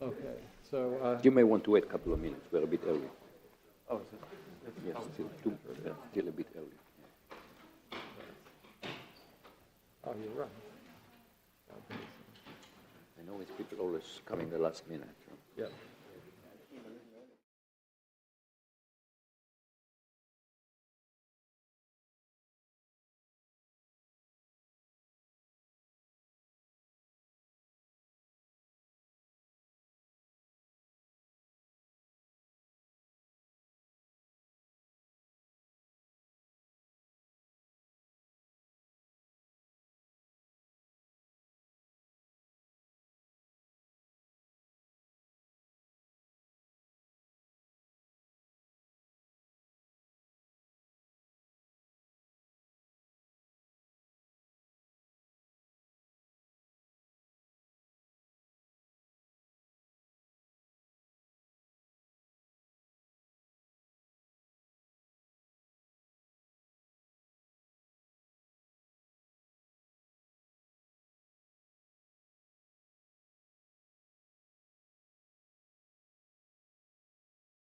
Okay, so... You may want to wait a couple of minutes. We're a bit early. Oh, is it? Yes, still a bit early. Oh, you're right. I know it's people always come in the last minute. Yeah.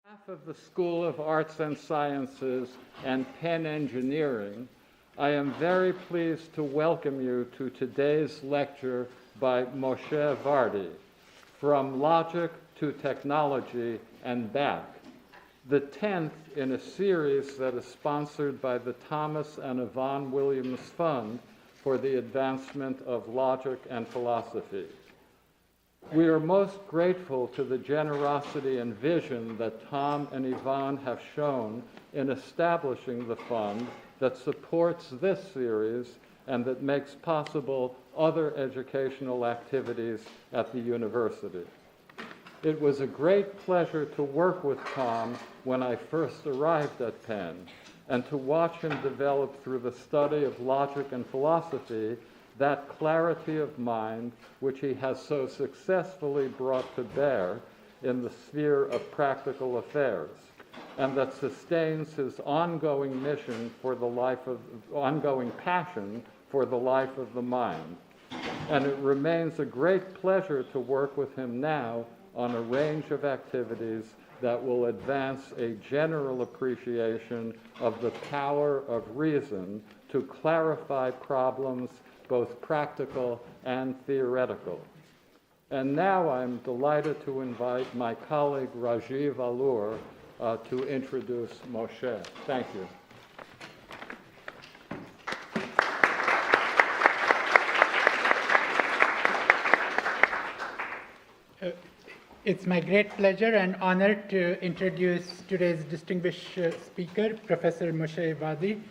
On behalf of the School of Arts and Sciences and Penn Engineering, I am very pleased to welcome you to today's lecture by Moshe Vardi, From Logic to Technology and Back, the 10th in a series that is sponsored by the Thomas and Yvonne Williams Fund for the Advancement of Logic and Philosophy. We are most grateful to the generosity and vision that Tom and Yvonne have shown in establishing the fund that supports this series and that makes possible other educational activities at the university. It was a great pleasure to work with Tom when I first arrived at Penn, and to watch him develop through the study of logic and philosophy that clarity of mind which he has so successfully brought to bear in the sphere of practical affairs, and that sustains his ongoing mission for the life of, ongoing passion for the life of the mind. And it remains a great pleasure to work with him now on a range of activities that will advance a general appreciation of the power of reason to clarify problems, both practical and theoretical. And now I'm delighted to invite my colleague Rajiv Allur to introduce Moshe. Thank you. It's my great pleasure and honor to introduce today's distinguished speaker, Professor Moshe Vardi.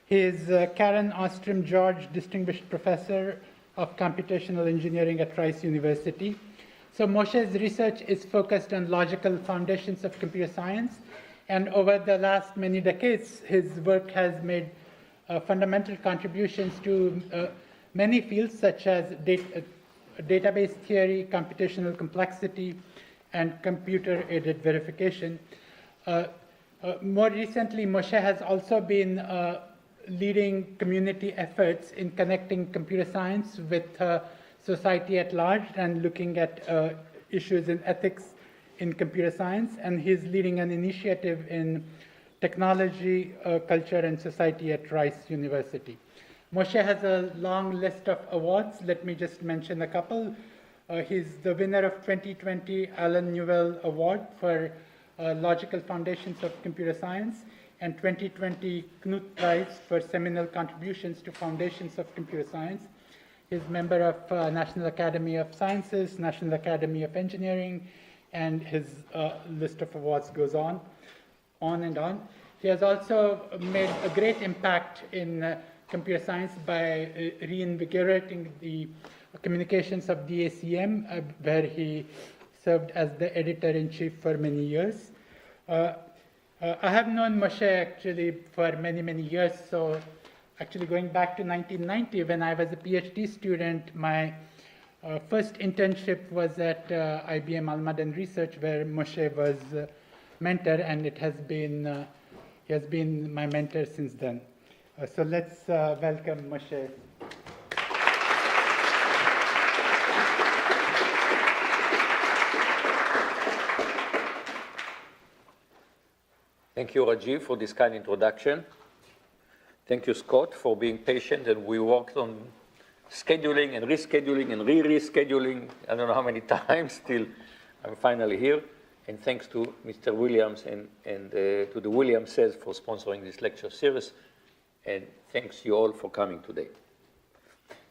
He is Karen Ostrom George Distinguished Professor of Computational Engineering at Rice University. So Moshe's research is focused on logical foundations of computer science, and over the last many decades, his work has made fundamental contributions to many fields such as database theory, computational complexity, and computer-aided verification. More recently, Moshe has also been leading community efforts in connecting computer science with society at large and looking at issues in ethics in computer science. And he's leading an initiative in technology, culture, and society at Rice University. Moshe has a long list of awards. Let me just mention a couple. He's the winner of 2020 Alan Newell Award for Logical Foundations of Computer Science and 2020 Knuth Prize for seminal contributions to foundations of computer science. He's member of National Academy of Sciences, National Academy of Engineering, and his list of awards goes on and on. He has also made a great impact in computer science by reinvigorating the communications of the ACM, where he served as the editor-in-chief for many years. I have known Moshe actually for many, many years. So actually going back to 1990, when I was a PhD student, my first internship was at IBM Almaden Research, where Moshe was mentor, and it has been, he has been my mentor since then. So let's welcome Moshe. Thank you, Rajiv, for this kind introduction. Thank you, Scott, for being patient, and we worked on scheduling and rescheduling and rescheduling, I don't know how many times, till I'm finally here. And thanks to Mr. Williams and to the Williamses for sponsoring this lecture series. And thanks you all for coming today.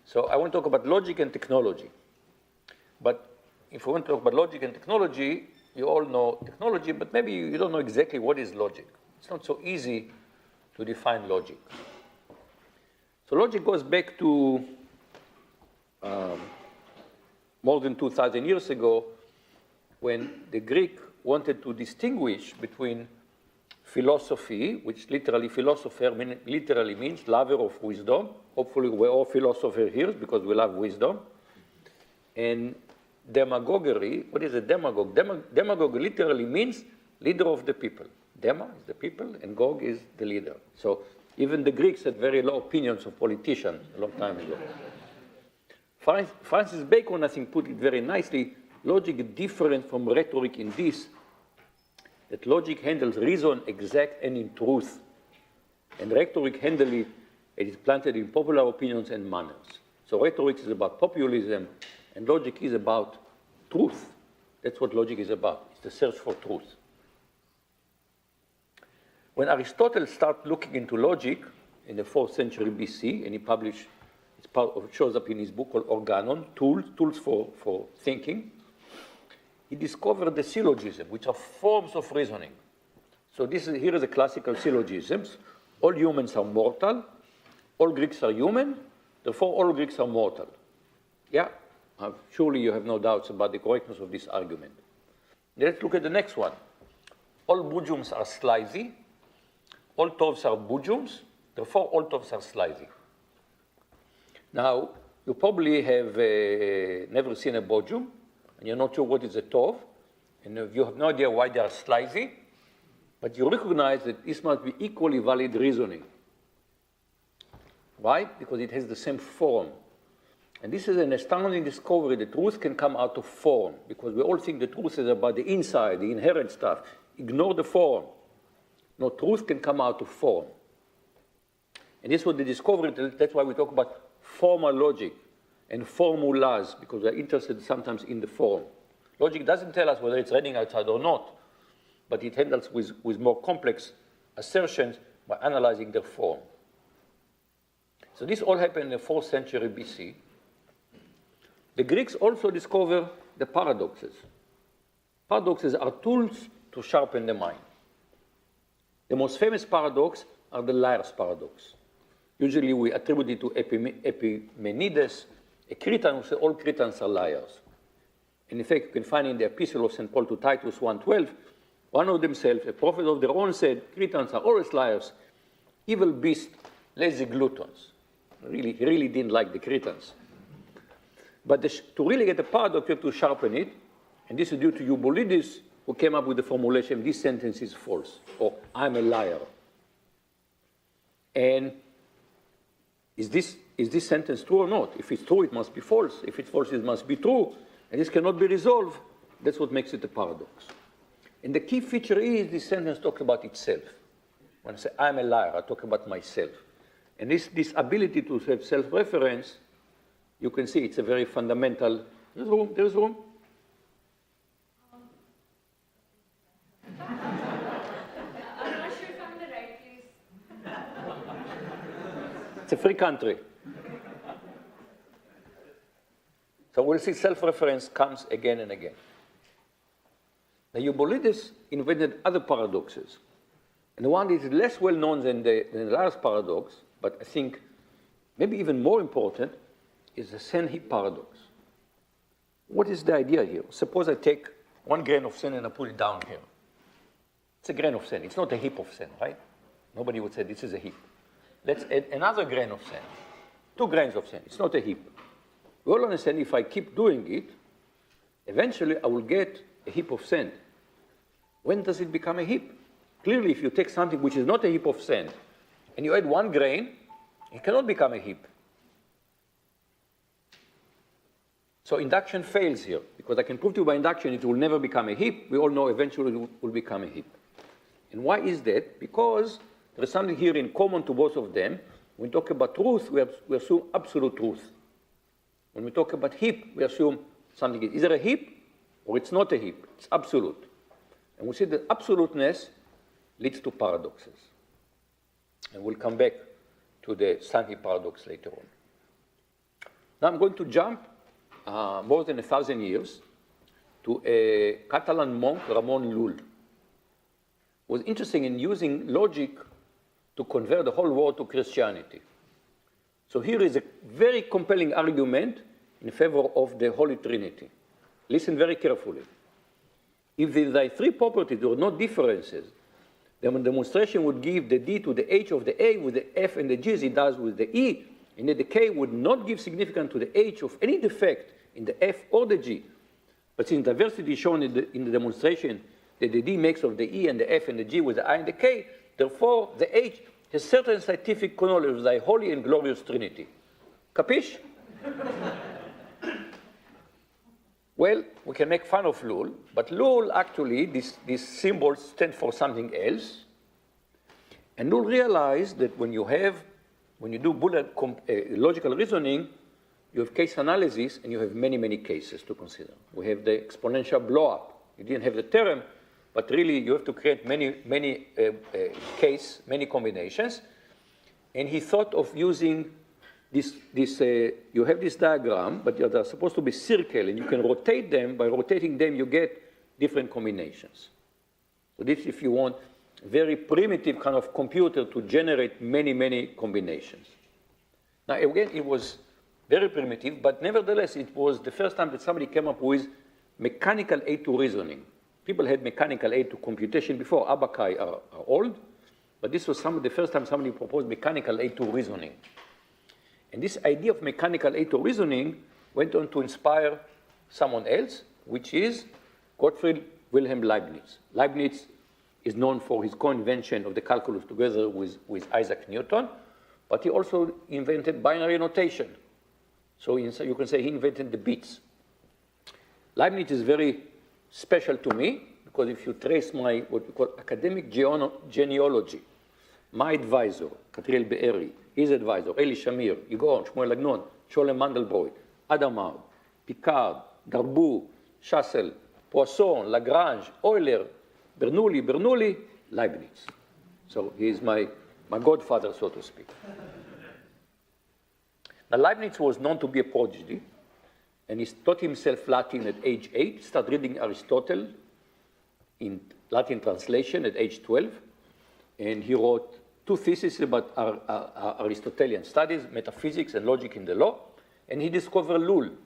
So I want to talk about logic and technology. But if we want to talk about logic and technology, you all know technology, but maybe you don't know exactly what is logic. It's not so easy to define logic. So logic goes back to more than 2,000 years ago, when the Greek wanted to distinguish between philosophy, which literally philosopher literally means lover of wisdom. Hopefully we're all philosophers here because we love wisdom. And demagoguery, what is a demagogue? Demagogue literally means leader of the people. Dema is the people and Gog is the leader. So even the Greeks had very low opinions of politicians a long time ago. Francis Bacon, I think, put it very nicely. Logic is different from rhetoric in this, that logic handles reason exact and in truth. And rhetoric handles it, it is planted in popular opinions and manners. So rhetoric is about populism, and logic is about truth. That's what logic is about. It's the search for truth. When Aristotle started looking into logic in the 4th century BC, and he published, it shows up in his book called Organon, Tools for Thinking, he discovered the syllogism, which are forms of reasoning. So here is a classical syllogisms. All humans are mortal. All Greeks are human. Therefore, all Greeks are mortal. Yeah, surely you have no doubts about the correctness of this argument. Let's look at the next one. All Bujums are Slizy. All Tovs are Bujums. Therefore, all Tovs are Slizy. Now, you probably have never seen a Bojum, and you're not sure what is a Tov, and you have no idea why they are Slizy, but you recognize that this must be equally valid reasoning. Why? Because it has the same form. And this is an astounding discovery. The truth can come out of form, because we all think the truth is about the inside, the inherent stuff. Ignore the form. No, truth can come out of form. And this was the discovery. That's why we talk about formal logic and formulas, because we're interested sometimes in the form. Logic doesn't tell us whether it's raining outside or not, but it handles with more complex assertions by analyzing their form. So this all happened in the 4th century BC. The Greeks also discovered the paradoxes. Paradoxes are tools to sharpen the mind. The most famous paradox are the liar's paradox. Usually we attribute it to Epimenides, a Cretan who said all Cretans are liars. And in fact, you can find in the epistle of St. Paul to Titus 1:12, one of themselves, a prophet of their own, said, Cretans are always liars, evil beasts, lazy gluttons. He really didn't like the Cretans. But to really get the paradox, you have to sharpen it. And this is due to Eubulides, who came up with the formulation, this sentence is false, or I'm a liar. And is this sentence true or not? If it's true, it must be false. If it's false, it must be true. And this cannot be resolved. That's what makes it a paradox. And the key feature is this sentence talks about itself. When I say I'm a liar, I talk about myself. And this ability to have self-reference, you can see it's a very fundamental. There's room, there's room. I'm not sure if I'm in the right place. It's a free country. So we'll see self-reference comes again and again. Now, Eubulides invented other paradoxes. And the one that is less well known than the last paradox, but I think maybe even more important, is the sand heap paradox. What is the idea here? Suppose I take 1 grain of sand and I put it down here. It's a grain of sand. It's not a heap of sand, right? Nobody would say this is a heap. Let's add another grain of sand. 2 grains of sand. It's not a heap. We all understand if I keep doing it, eventually I will get a heap of sand. When does it become a heap? Clearly, if you take something which is not a heap of sand, and you add 1 grain, it cannot become a heap. So induction fails here, because I can prove to you by induction it will never become a heap. We all know eventually it will become a heap. And why is that? Because there is something here in common to both of them. When we talk about truth, we assume absolute truth. When we talk about heap, we assume something is either a heap or it's not a heap. It's absolute. And we see that absoluteness leads to paradoxes. And we'll come back to the Sankey paradox later on. Now I'm going to jump more than 1,000 years to a Catalan monk, Ramon Llull. Was interesting in using logic to convert the whole world to Christianity. So here is a very compelling argument in favor of the Holy Trinity. Listen very carefully. If the three properties were not differences, then the demonstration would give the D to the H of the A with the F and the G as it does with the E, and the K would not give significance to the H of any defect in the F or the G. But since diversity is shown in the demonstration that the D makes of the E and the F and the G with the I and the K, therefore the H has certain scientific knowledge of thy holy and glorious Trinity. Capish? Well, we can make fun of Llull, but Llull actually, these symbols stand for something else. And Llull realized that when you do logical reasoning, you have case analysis and you have many, many cases to consider. We have the exponential blowup. You didn't have the theorem, but really you have to create many combinations. And he thought of using you have this diagram, but they're supposed to be circle, and you can rotate them. By rotating them, you get different combinations. So this, if you want, very primitive kind of computer to generate many, many combinations. Now, again, it was very primitive, but nevertheless, it was the first time that somebody came up with mechanical aid to reasoning. People had mechanical aid to computation before. Abaci are old, but this was the first time somebody proposed mechanical aid to reasoning. And this idea of mechanical aid to reasoning went on to inspire someone else, which is Gottfried Wilhelm Leibniz. Leibniz is known for his co-invention of the calculus together with Isaac Newton, but he also invented binary notation. So you can say he invented the bits. Leibniz is very special to me because if you trace my what we call academic genealogy, my advisor, Catriel Be'eri, his advisor, Eli Shamir, Yvonne, Shmuel Agnon, Sholem Mandelbrot, Adamar, Picard, Darboux, Chassel, Poisson, Lagrange, Euler, Bernoulli, Leibniz. So he is my godfather, so to speak. Now, Leibniz was known to be a prodigy, and he taught himself Latin at age 8, started reading Aristotle in Latin translation at age 12, and he wrote 2 theses about Aristotelian studies, metaphysics and logic in the law, and he discovered Llull.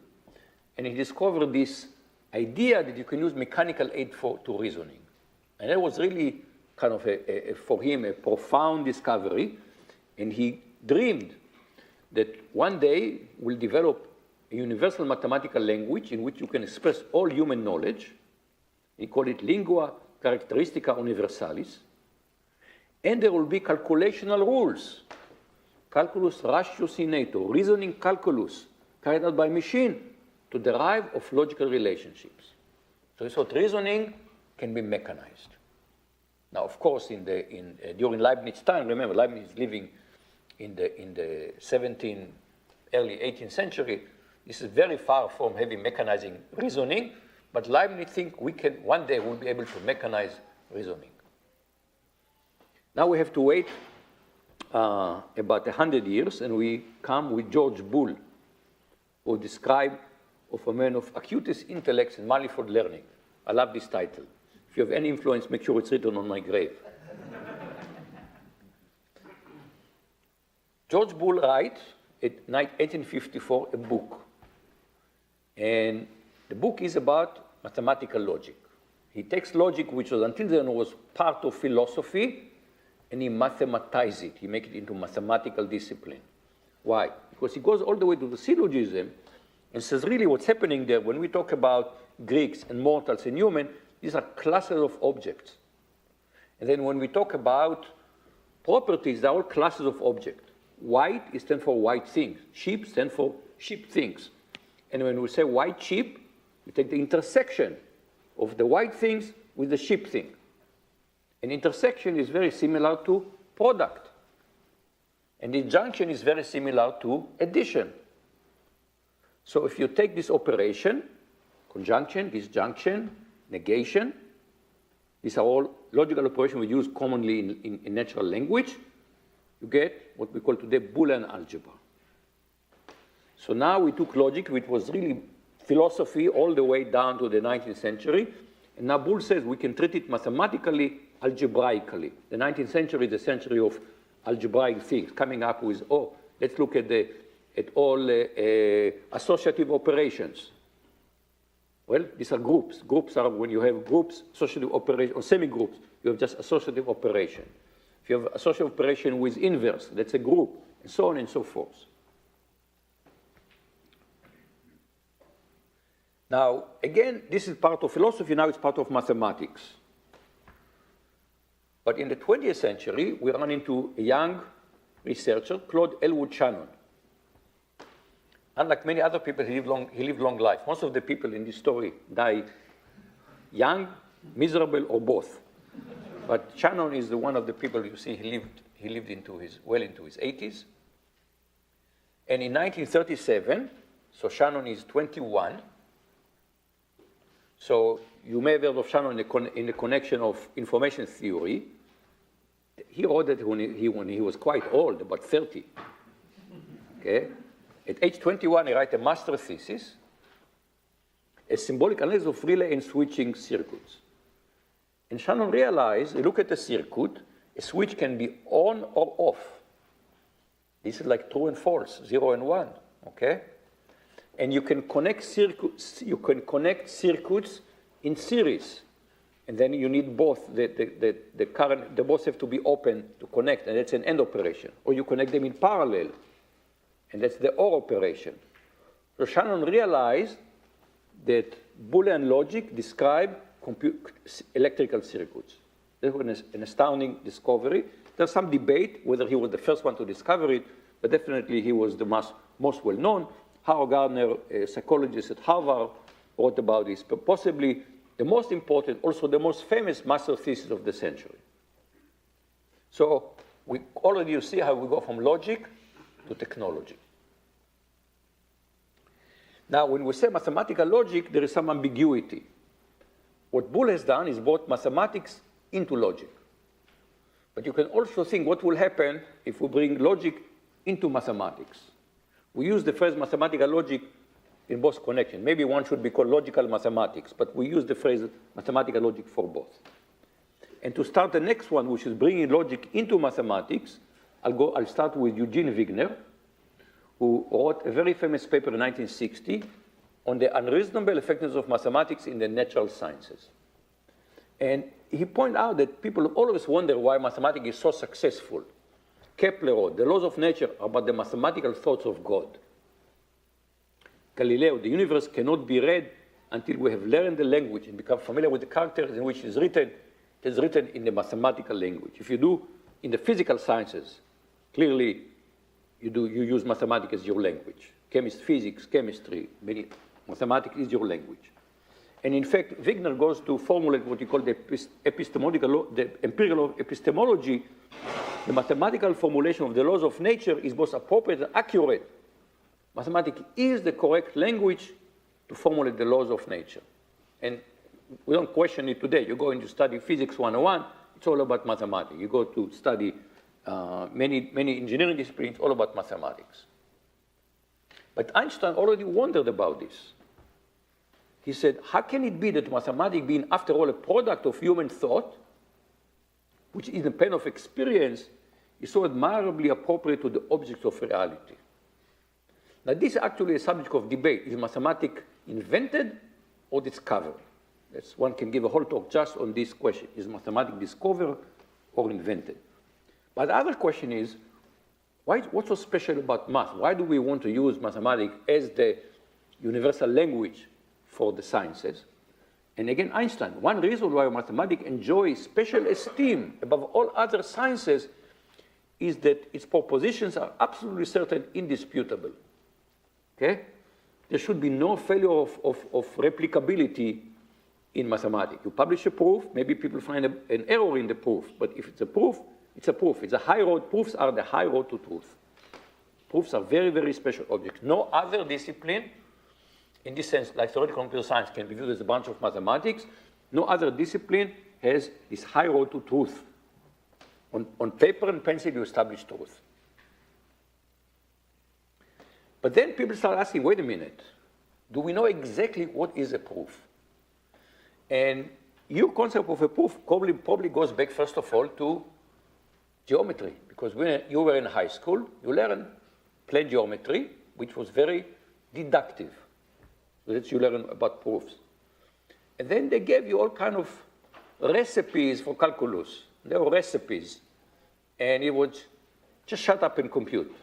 And he discovered this idea that you can use mechanical aid to reasoning. And that was really kind of, for him, a profound discovery, and he dreamed that one day we'll develop a universal mathematical language in which you can express all human knowledge. He called it lingua characteristica universalis. And there will be calculational rules, calculus ratiocinator, reasoning calculus, carried out by machine to derive of logical relationships. So he thought reasoning can be mechanized. Now, of course, during Leibniz's time, remember, Leibniz is living in the early 18th century. This is very far from having mechanizing reasoning, but Leibniz thinks one day we'll be able to mechanize reasoning. Now we have to wait about 100 years, and we come with George Boole, who described of a man of acutest intellects and manifold learning. I love this title. If you have any influence, make sure it's written on my grave. George Boole writes, in 1854, a book. And the book is about mathematical logic. He takes logic, which was until then was part of philosophy, and he mathematizes it. He makes it into mathematical discipline. Why? Because he goes all the way to the syllogism and says, really what's happening there, when we talk about Greeks and mortals and human, these are classes of objects. And then when we talk about properties, they're all classes of objects. White stands for white things. Sheep stands for sheep things. And when we say white sheep, we take the intersection of the white things with the sheep thing. An intersection is very similar to product. And the junction is very similar to addition. So if you take this operation, conjunction, disjunction, negation, these are all logical operations we use commonly in natural language, you get what we call today Boolean algebra. So now we took logic, which was really philosophy all the way down to the 19th century, and now Boole says we can treat it mathematically, algebraically. The 19th century is the century of algebraic things, coming up with, oh, let's look at all associative operations. Well, these are groups. Groups are when you have groups, associative operation, or semi-groups, you have just associative operation. If you have associative operation with inverse, that's a group, and so on and so forth. Now, again, this is part of philosophy, now it's part of mathematics. But in the 20th century, we run into a young researcher, Claude Elwood Shannon. Unlike many other people, he lived long life. Most of the people in this story die young, miserable, or both. But Shannon is one of the people you see, he lived well into his 80s. And in 1937, so Shannon is 21, so you may have heard of Shannon in the connection of information theory. He wrote that when he was quite old, about 30. Okay? At age 21, he wrote a master thesis, a symbolic analysis of relay and switching circuits. And Shannon realized, look at the circuit, a switch can be on or off. This is like true and false, 0 and 1, okay? And you can connect circuits in series. And then you need both, the current, they both have to be open to connect, and that's an AND operation. Or you connect them in parallel, and that's the OR operation. So Shannon realized that Boolean logic described electrical circuits. That was an astounding discovery. There's some debate whether he was the first one to discover it, but definitely he was the most well-known. Howard Gardner, a psychologist at Harvard, wrote about this, but possibly the most important, also the most famous master thesis of the century. So already you see how we go from logic to technology. Now, when we say mathematical logic, there is some ambiguity. What Boole has done is brought mathematics into logic. But you can also think what will happen if we bring logic into mathematics. We use the phrase mathematical logic in both connections. Maybe one should be called logical mathematics, but we use the phrase mathematical logic for both. And to start the next one, which is bringing logic into mathematics, I'll start with Eugene Wigner, who wrote a very famous paper in 1960 on the unreasonable effectiveness of mathematics in the natural sciences. And he pointed out that people always wonder why mathematics is so successful. Kepler wrote, the laws of nature are but the mathematical thoughts of God. Galileo, the universe cannot be read until we have learned the language and become familiar with the characters in which it is written. It is written in the mathematical language. If you do in the physical sciences, clearly you use mathematics as your language. Physics, chemistry, mathematics is your language. And in fact, Wigner goes to formulate what he called the empirical law of epistemology. The mathematical formulation of the laws of nature is both appropriate and accurate. Mathematics is the correct language to formulate the laws of nature. And we don't question it today. You go into study physics 101, it's all about mathematics. You go to study many engineering disciplines, all about mathematics. But Einstein already wondered about this. He said, how can it be that mathematics, being after all a product of human thought, which is a pen of experience, is so admirably appropriate to the objects of reality? Now, this is actually a subject of debate. Is mathematics invented or discovered? One can give a whole talk just on this question. Is mathematics discovered or invented? But the other question is, what's so special about math? Why do we want to use mathematics as the universal language for the sciences? And again, Einstein, one reason why mathematics enjoys special esteem above all other sciences is that its propositions are absolutely certain, indisputable. Okay? There should be no failure of replicability in mathematics. You publish a proof, maybe people find an error in the proof, but if it's a proof, it's a proof. It's a high road. Proofs are the high road to truth. Proofs are very, very special objects. No other discipline, in this sense, like theoretical computer science can be viewed as a branch of mathematics, no other discipline has this high road to truth. On paper and pencil, you establish truth. But then people start asking, wait a minute, do we know exactly what is a proof? And your concept of a proof probably goes back, first of all, to geometry. Because when you were in high school, you learned plane geometry, which was very deductive. So that you learn about proofs. And then they gave you all kind of recipes for calculus. There were recipes. And it was just shut up and compute.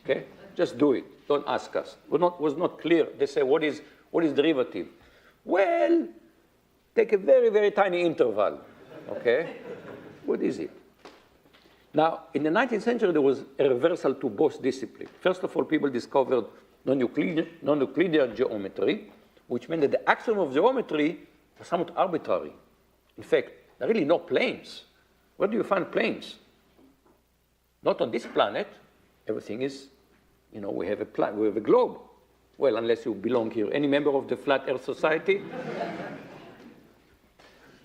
Okay? Just do it. Don't ask us. It was not clear. They say, what is derivative? Well, take a very, very tiny interval. Okay? What is it? Now, in the 19th century, there was a reversal to both disciplines. First of all, people discovered non-Euclidean geometry, which meant that the axiom of geometry was somewhat arbitrary. In fact, there are really no planes. Where do you find planes? Not on this planet. Everything is, we have a globe. Well, unless you belong here. Any member of the Flat Earth Society?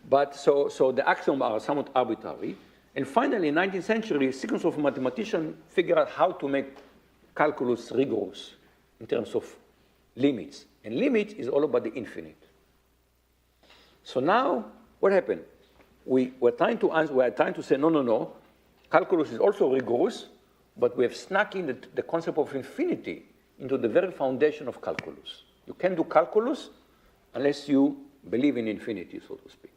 But so the axioms are somewhat arbitrary. And finally, in the 19th century, a sequence of mathematicians figured out how to make calculus rigorous in terms of limits. And limits is all about the infinite. So now, what happened? We're trying to say, no. Calculus is also rigorous, but we have snuck in the concept of infinity into the very foundation of calculus. You can't do calculus unless you believe in infinity, so to speak.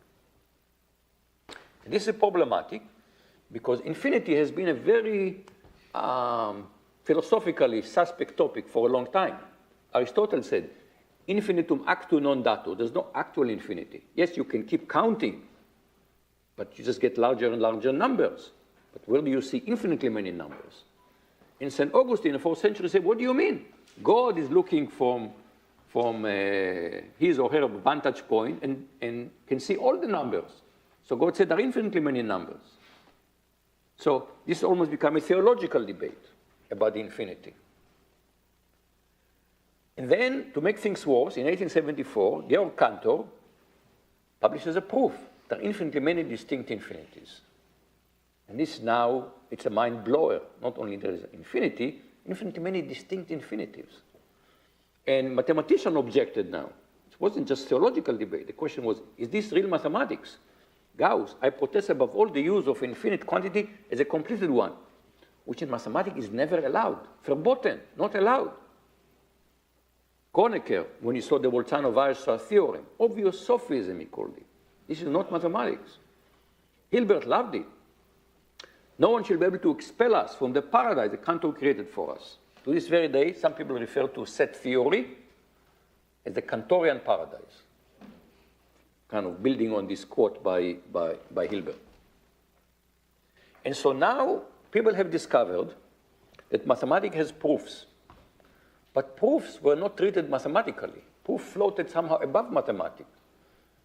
And this is problematic because infinity has been a very philosophically suspect topic for a long time. Aristotle said, infinitum actu non datur. There's no actual infinity. Yes, you can keep counting, but you just get larger and larger numbers. But where do you see infinitely many numbers? In St. Augustine, in the 4th century, said, what do you mean? God is looking from his or her vantage point and can see all the numbers. So God said there are infinitely many numbers. So this almost became a theological debate about the infinity. And then, to make things worse, in 1874, Georg Cantor publishes a proof. There are infinitely many distinct infinities. And this now, it's a mind blower. Not only there is infinity, infinitely many distinct infinitives. And mathematicians objected now. It wasn't just theological debate. The question was, is this real mathematics? Gauss, I protest above all the use of infinite quantity as a completed one, which in mathematics is never allowed. Verboten, not allowed. Kronecker, when he saw the Bolzano-Weierstrass theorem, obvious sophism, he called it. This is not mathematics. Hilbert loved it. No one shall be able to expel us from the paradise that Cantor created for us. To this very day, some people refer to set theory as the Cantorian paradise, kind of building on this quote by Hilbert. And so now people have discovered that mathematics has proofs. But proofs were not treated mathematically. Proof floated somehow above mathematics.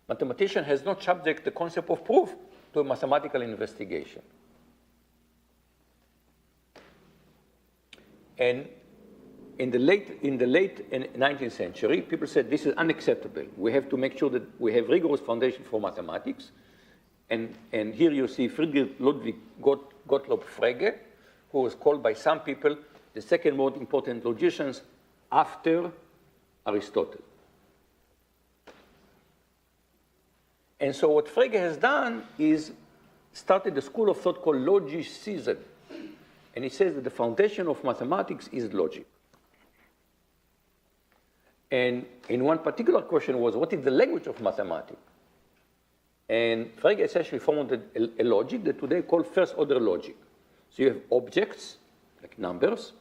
Mathematician has not subject the concept of proof to a mathematical investigation. And in the late 19th century, people said this is unacceptable. We have to make sure that we have rigorous foundation for mathematics. And here you see Friedrich Ludwig Gottlob Frege, who was called by some people the second most important logicians after Aristotle. And so what Frege has done is started a school of thought called logicism. And he says that the foundation of mathematics is logic. And in one particular question was, what is the language of mathematics? And Frege essentially formed a logic that today called first-order logic. So you have objects, like numbers.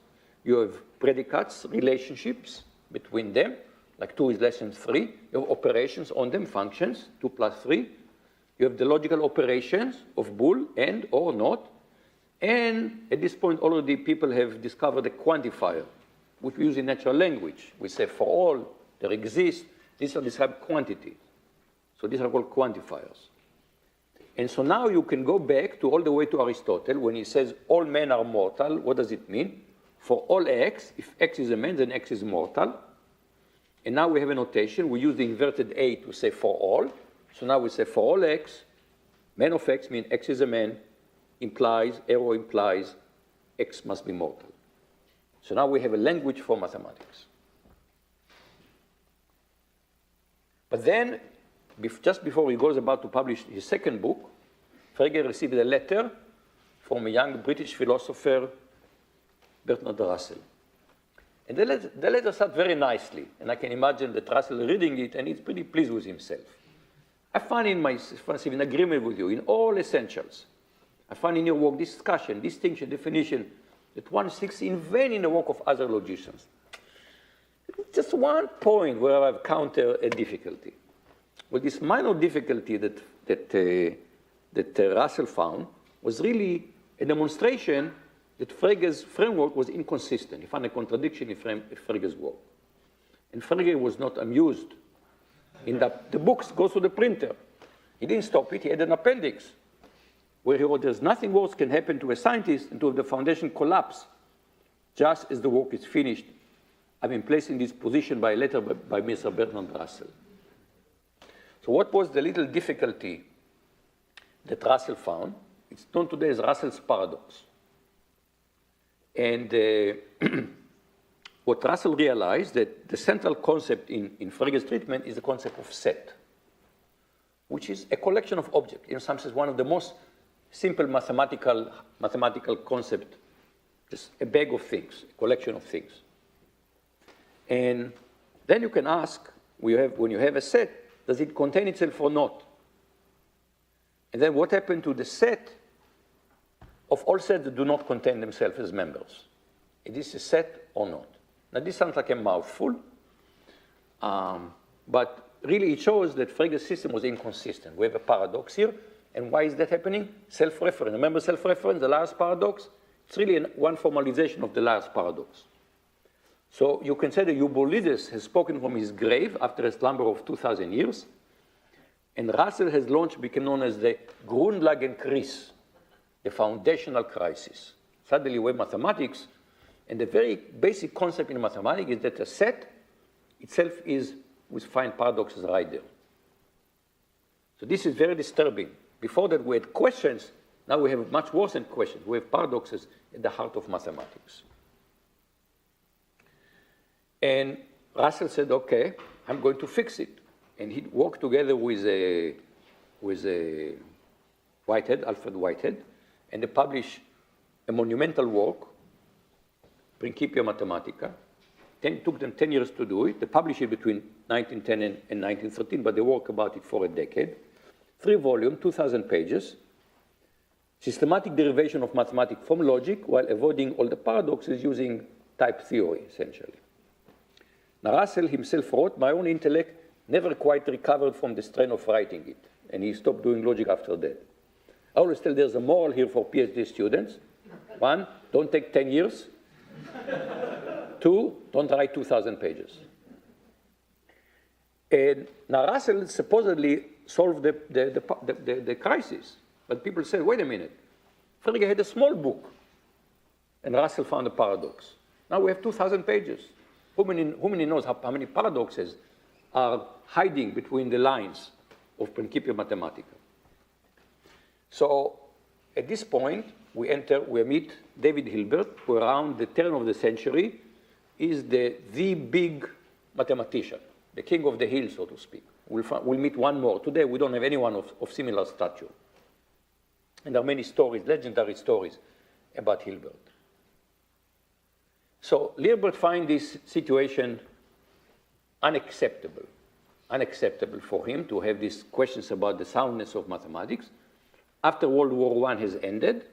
You have predicates, relationships between them, like 2 is less than 3. You have operations on them, functions, 2 plus 3. You have the logical operations of bool, and, or, not. And at this point, already people have discovered a quantifier, which we use in natural language. We say for all, there exists, these are described quantities. So these are called quantifiers. And so now you can go back to all the way to Aristotle when he says all men are mortal. What does it mean? For all x, if x is a man, then x is mortal. And now we have a notation. We use the inverted A to say for all. So now we say for all x, man of x means x is a man, implies, arrow implies, x must be mortal. So now we have a language for mathematics. But then, just before he goes about to publish his second book, Frege received a letter from a young British philosopher, Bertrand Russell. And the letter starts very nicely, and I can imagine that Russell reading it, and he's pretty pleased with himself. I find in agreement with you in all essentials. I find in your work discussion, distinction, definition, that one seeks in vain in the work of other logicians. Just one point where I've countered a difficulty. Well, this minor difficulty that Russell found was really a demonstration that Frege's framework was inconsistent. He found a contradiction in Frege's work. And Frege was not amused. The books go to the printer. He didn't stop it. He had an appendix where he wrote, there's nothing worse can happen to a scientist than to have the foundation collapse just as the work is finished. I've been placed in this position by a letter by Mr. Bertrand Russell. So what was the little difficulty that Russell found? It's known today as Russell's paradox. And what Russell realized that the central concept in Frege's treatment is the concept of set, which is a collection of objects. In some sense, one of the most simple mathematical concept, just a bag of things, a collection of things. And then you can ask, when you have a set, does it contain itself or not? And then what happened to the set of all sets that do not contain themselves as members? Is this a set or not? Now, this sounds like a mouthful, but really it shows that Frege's system was inconsistent. We have a paradox here, and why is that happening? Self-reference. Remember self-reference, the Lars paradox? It's really one formalization of the Lars paradox. So you can say that Eubulides has spoken from his grave after a slumber of 2,000 years, and Russell has launched, became known as the Grundlagenkrise, the foundational crisis. Suddenly we have mathematics, and the very basic concept in mathematics is that a set itself is, we find paradoxes right there. So this is very disturbing. Before that we had questions, now we have much worse than questions. We have paradoxes at the heart of mathematics. And Russell said, okay, I'm going to fix it. And he worked together with Whitehead, Alfred Whitehead, and they published a monumental work, Principia Mathematica. It took them 10 years to do it. They published it between 1910 and 1913, but they worked about it for a decade. 3 volumes, 2,000 pages. Systematic derivation of mathematics from logic while avoiding all the paradoxes using type theory, essentially. Now, Russell himself wrote, my own intellect never quite recovered from the strain of writing it, and he stopped doing logic after that. I always tell there's a moral here for PhD students. 1, don't take 10 years. 2, don't write 2,000 pages. And now Russell supposedly solved the crisis, but people say, wait a minute, Frege had a small book, and Russell found a paradox. Now we have 2,000 pages. Who many knows how many paradoxes are hiding between the lines of Principia Mathematica? So at this point, we meet David Hilbert, who around the turn of the century is the big mathematician, the king of the hill, so to speak. We'll meet one more. Today, we don't have anyone of similar stature. And there are many stories, legendary stories, about Hilbert. So Hilbert finds this situation unacceptable for him to have these questions about the soundness of mathematics. After World War I has ended,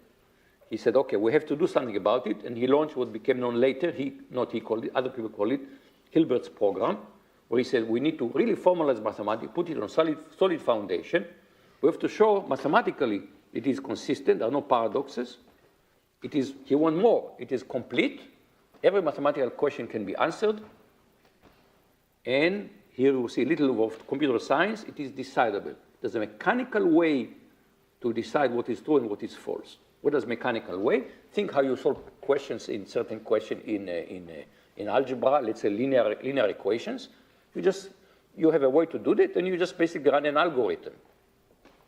he said, okay, we have to do something about it, and he launched what became known later, other people call it, Hilbert's program, where he said, we need to really formalize mathematics, put it on solid foundation. We have to show mathematically it is consistent, there are no paradoxes. He wants more, it is complete. Every mathematical question can be answered, and here you see a little of computer science. It is decidable. There's a mechanical way to decide what is true and what is false. What does mechanical way? Think how you solve questions in certain question in algebra, let's say linear equations. You have a way to do that, and you just basically run an algorithm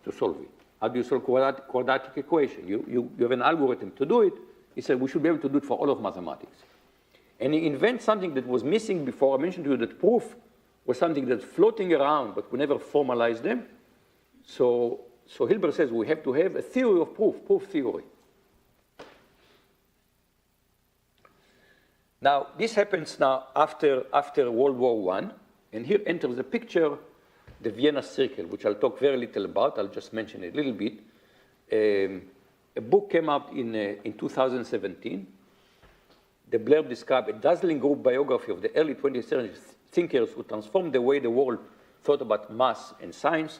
to solve it. How do you solve quadratic equation? You have an algorithm to do it. He said we should be able to do it for all of mathematics. And he invents something that was missing before. I mentioned to you that proof was something that's floating around, but we never formalized them. So Hilbert says we have to have a theory of proof theory. Now, this happens now after World War I, and here enters the picture the Vienna Circle, which I'll talk very little about. I'll just mention it a little bit. A book came out in 2017. The blurb described a dazzling group biography of the early 20th century thinkers who transformed the way the world thought about math and science.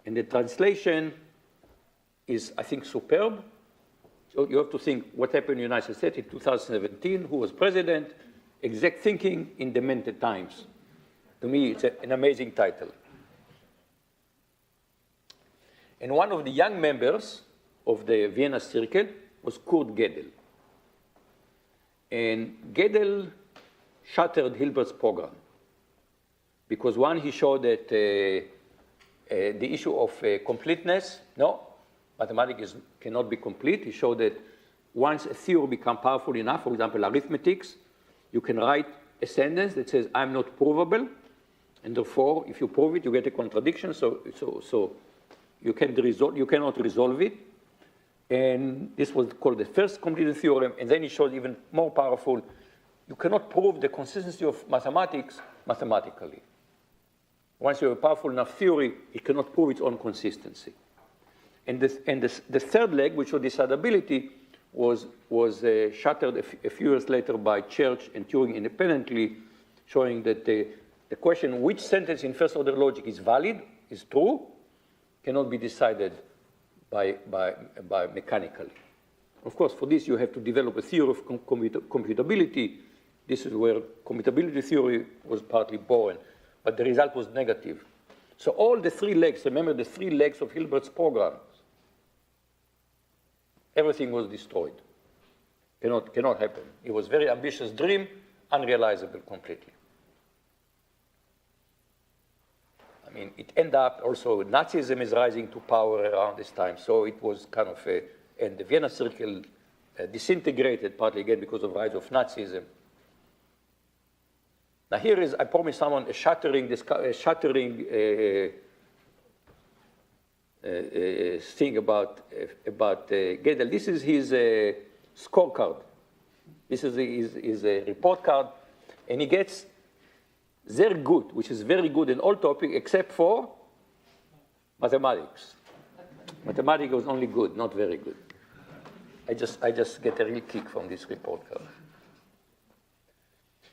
And the translation is, I think, superb. So you have to think what happened in the United States in 2017, who was president, exact thinking in demented times. To me, it's an amazing title. And one of the young members of the Vienna Circle was Kurt Gödel. And Gödel shattered Hilbert's program. Because one, he showed that the issue of completeness, no, mathematics cannot be complete. He showed that once a theory becomes powerful enough, for example, arithmetics, you can write a sentence that says, I'm not provable, and therefore, if you prove it, you get a contradiction, so you cannot resolve it. And this was called the first completed theorem, and then he showed even more powerful, you cannot prove the consistency of mathematics mathematically. Once you have a powerful enough theory, it cannot prove its own consistency. And the third leg, which was decidability, was shattered a few years later by Church and Turing independently, showing that the question which sentence in first-order logic is valid, is true, cannot be decided by mechanically. Of course, for this, you have to develop a theory of commutability. This is where commutability theory was partly born, but the result was negative. So all the three legs, remember the three legs of Hilbert's program, everything was destroyed. Cannot happen. It was a very ambitious dream, unrealizable completely. I mean, it ended up also, Nazism is rising to power around this time, so it was kind of and the Vienna Circle disintegrated partly again because of the rise of Nazism. Now here is, I promised someone a shattering thing about Gödel. This is his scorecard. This is his report card, and he gets very good, which is very good in all topics except for mathematics. Mathematics was only good, not very good. I just get a real kick from this report card.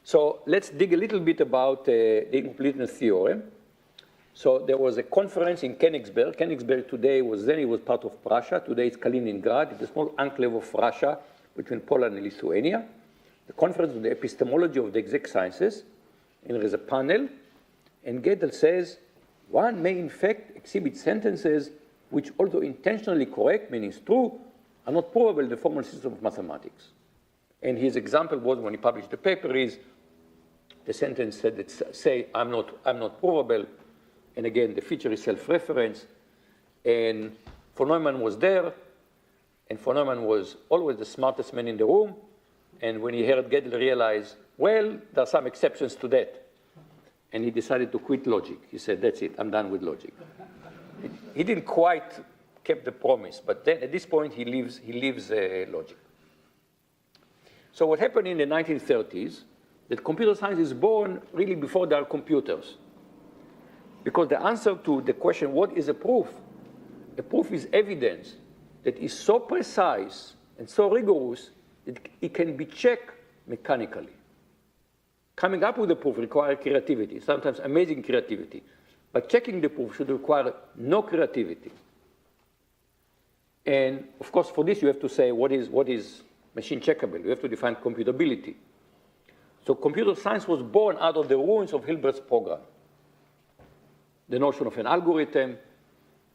So let's dig a little bit about the incompleteness theorem. So there was a conference in Königsberg. Königsberg today was part of Prussia. Today it's Kaliningrad. It's a small enclave of Russia between Poland and Lithuania. The conference was the epistemology of the exact sciences. And there is a panel. And Gödel says, one may in fact exhibit sentences which, although intentionally correct, meaning true, are not probable in the formal system of mathematics. And his example was, when he published the paper, is the sentence said that say, I'm not probable. And again, the feature is self-reference. And von Neumann was there. And von Neumann was always the smartest man in the room. And when he heard Gödel, realized, well, there are some exceptions to that. And he decided to quit logic. He said, that's it, I'm done with logic. He didn't quite keep the promise, but then at this point he leaves logic. So what happened in the 1930s, that computer science is born really before there are computers. Because the answer to the question, what is a proof? A proof is evidence that is so precise and so rigorous that it can be checked mechanically. Coming up with a proof requires creativity, sometimes amazing creativity. But checking the proof should require no creativity. And of course, for this, you have to say what is machine checkable. You have to define computability. So computer science was born out of the ruins of Hilbert's program. the notion of an algorithm,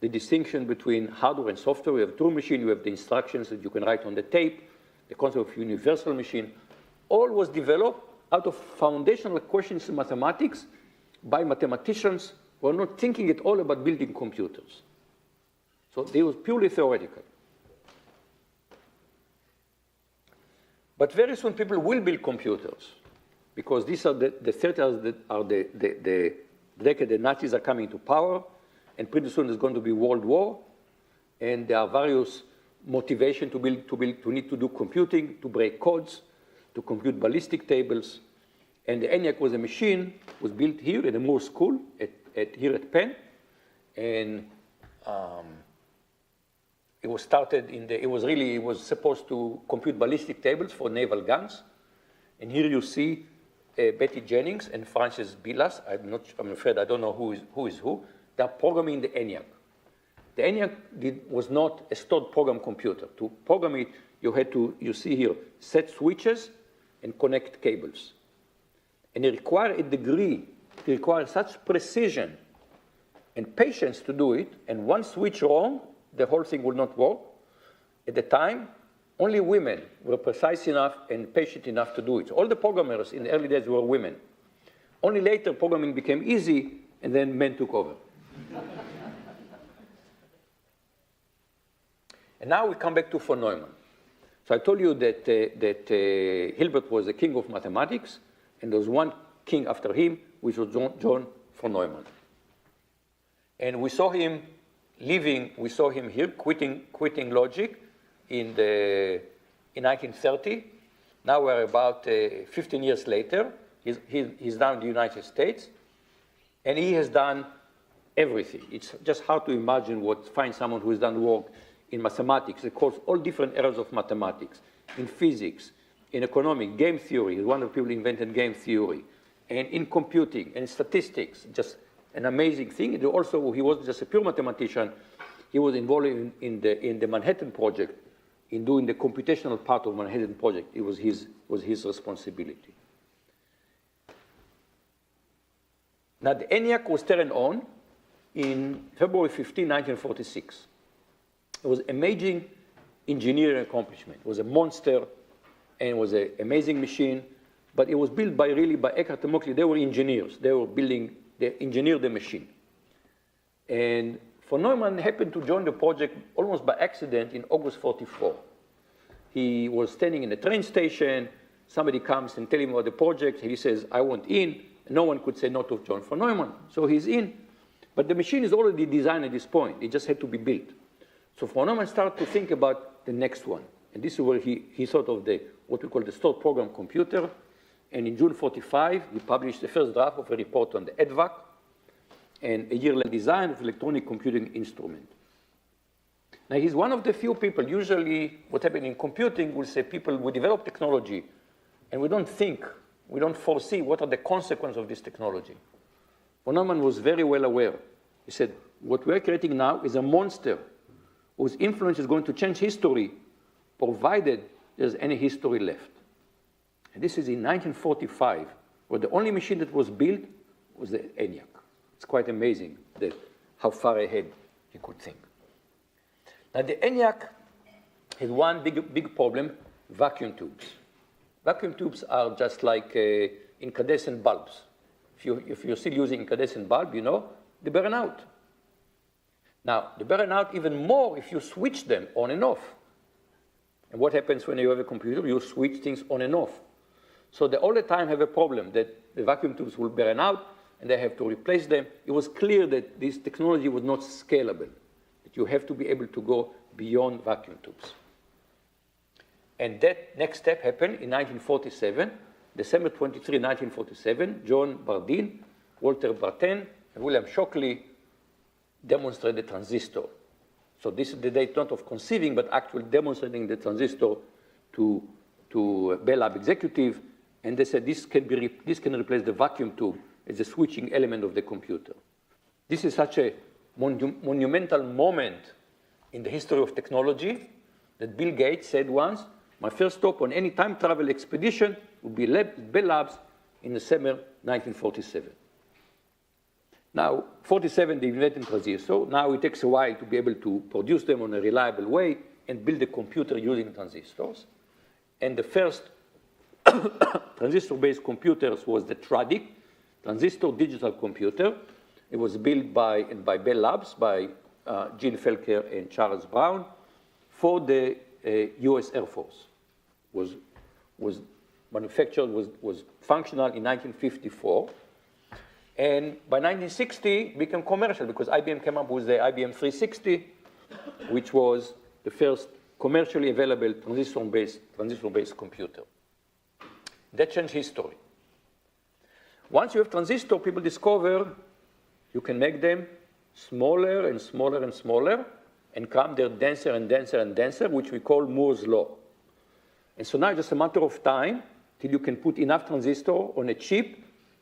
the distinction between hardware and software. You have a Turing machine, you have the instructions that you can write on the tape, the concept of universal machine. All was developed out of foundational questions in mathematics by mathematicians who are not thinking at all about building computers. So they were purely theoretical. But very soon people will build computers, because these are the 30s that are the decade the Nazis are coming to power, and pretty soon there's going to be World War, and there are various motivations to need to do computing, to break codes, to compute ballistic tables. And the ENIAC was a machine, was built here at the Moore School, here at Penn, and it was started it was supposed to compute ballistic tables for naval guns. And here you see Betty Jennings and Francis Bilas. I'm afraid I don't know who is who. They're programming the ENIAC. The ENIAC was not a stored program computer. To program it, you had to, you see here, set switches and connect cables. And it required a degree, it required such precision and patience to do it, and one switch wrong, the whole thing would not work. At the time, only women were precise enough and patient enough to do it. So all the programmers in the early days were women. Only later, programming became easy, and then men took over. And now we come back to von Neumann. So I told you that Hilbert was the king of mathematics, and there was one king after him, which was John von Neumann. And we saw him here, quitting logic in 1930. Now we're about 15 years later. He's now in the United States, and he has done everything. It's just hard to imagine find someone who has done work in mathematics across all different areas of mathematics, in physics, in economics, game theory. He's one of the people who invented game theory, and in computing and statistics. Just an amazing thing. And also, he wasn't just a pure mathematician. He was involved in the Manhattan Project, in doing the computational part of Manhattan Project. It was his responsibility. Now, the ENIAC was turned on in February 15, 1946. It was amazing engineering accomplishment. It was a monster, and it was an amazing machine. But it was built by Eckhart and Moxley. They were engineers. They engineered the machine. And von Neumann happened to join the project almost by accident in August 44. He was standing in a train station. Somebody comes and tells him about the project. He says, I want in. And no one could say no to John von Neumann. So he's in. But the machine is already designed at this point. It just had to be built. So von Neumann started to think about the next one. And this is where he thought of what we call the stored program computer. And in June 45, he published the first draft of a report on the EDVAC and a year-long design of electronic computing instrument. Now, he's one of the few people, usually what happens in computing, will say we develop technology, and we don't foresee what are the consequences of this technology. Von Neumann was very well aware. He said, what we're creating now is a monster whose influence is going to change history, provided there's any history left. And this is in 1945, where the only machine that was built was the ENIAC. It's quite amazing how far ahead he could think. Now, the ENIAC had one big problem, vacuum tubes. Vacuum tubes are just like incandescent bulbs. If you're still using incandescent bulb, they burn out. Now, they burn out even more if you switch them on and off. And what happens when you have a computer? You switch things on and off. So they all the time have a problem that the vacuum tubes will burn out and they have to replace them. It was clear that this technology was not scalable, that you have to be able to go beyond vacuum tubes. And that next step happened in 1947, December 23, 1947, John Bardeen, Walter Brattain, and William Shockley demonstrated the transistor. So this is the date not of conceiving, but actually demonstrating the transistor to Bell Lab executive, and they said this can replace the vacuum tube as a switching element of the computer. This is such a monumental moment in the history of technology that Bill Gates said once, my first stop on any time travel expedition would be Bell Labs in the summer 1947. Now, 47, they invented transistors. Now it takes a while to be able to produce them in a reliable way and build a computer using transistors. And the first transistor-based computers was the TRADIC, transistor digital computer. It was built by Bell Labs, by Gene Felker and Charles Brown for the US Air Force. Was manufactured, was functional in 1954. And by 1960, it became commercial because IBM came up with the IBM 360, which was the first commercially available transistor-based computer. That changed history. Once you have transistor, people discover you can make them smaller and smaller and smaller, and come they're denser and denser and denser, which we call Moore's law. And so now it's just a matter of time till you can put enough transistor on a chip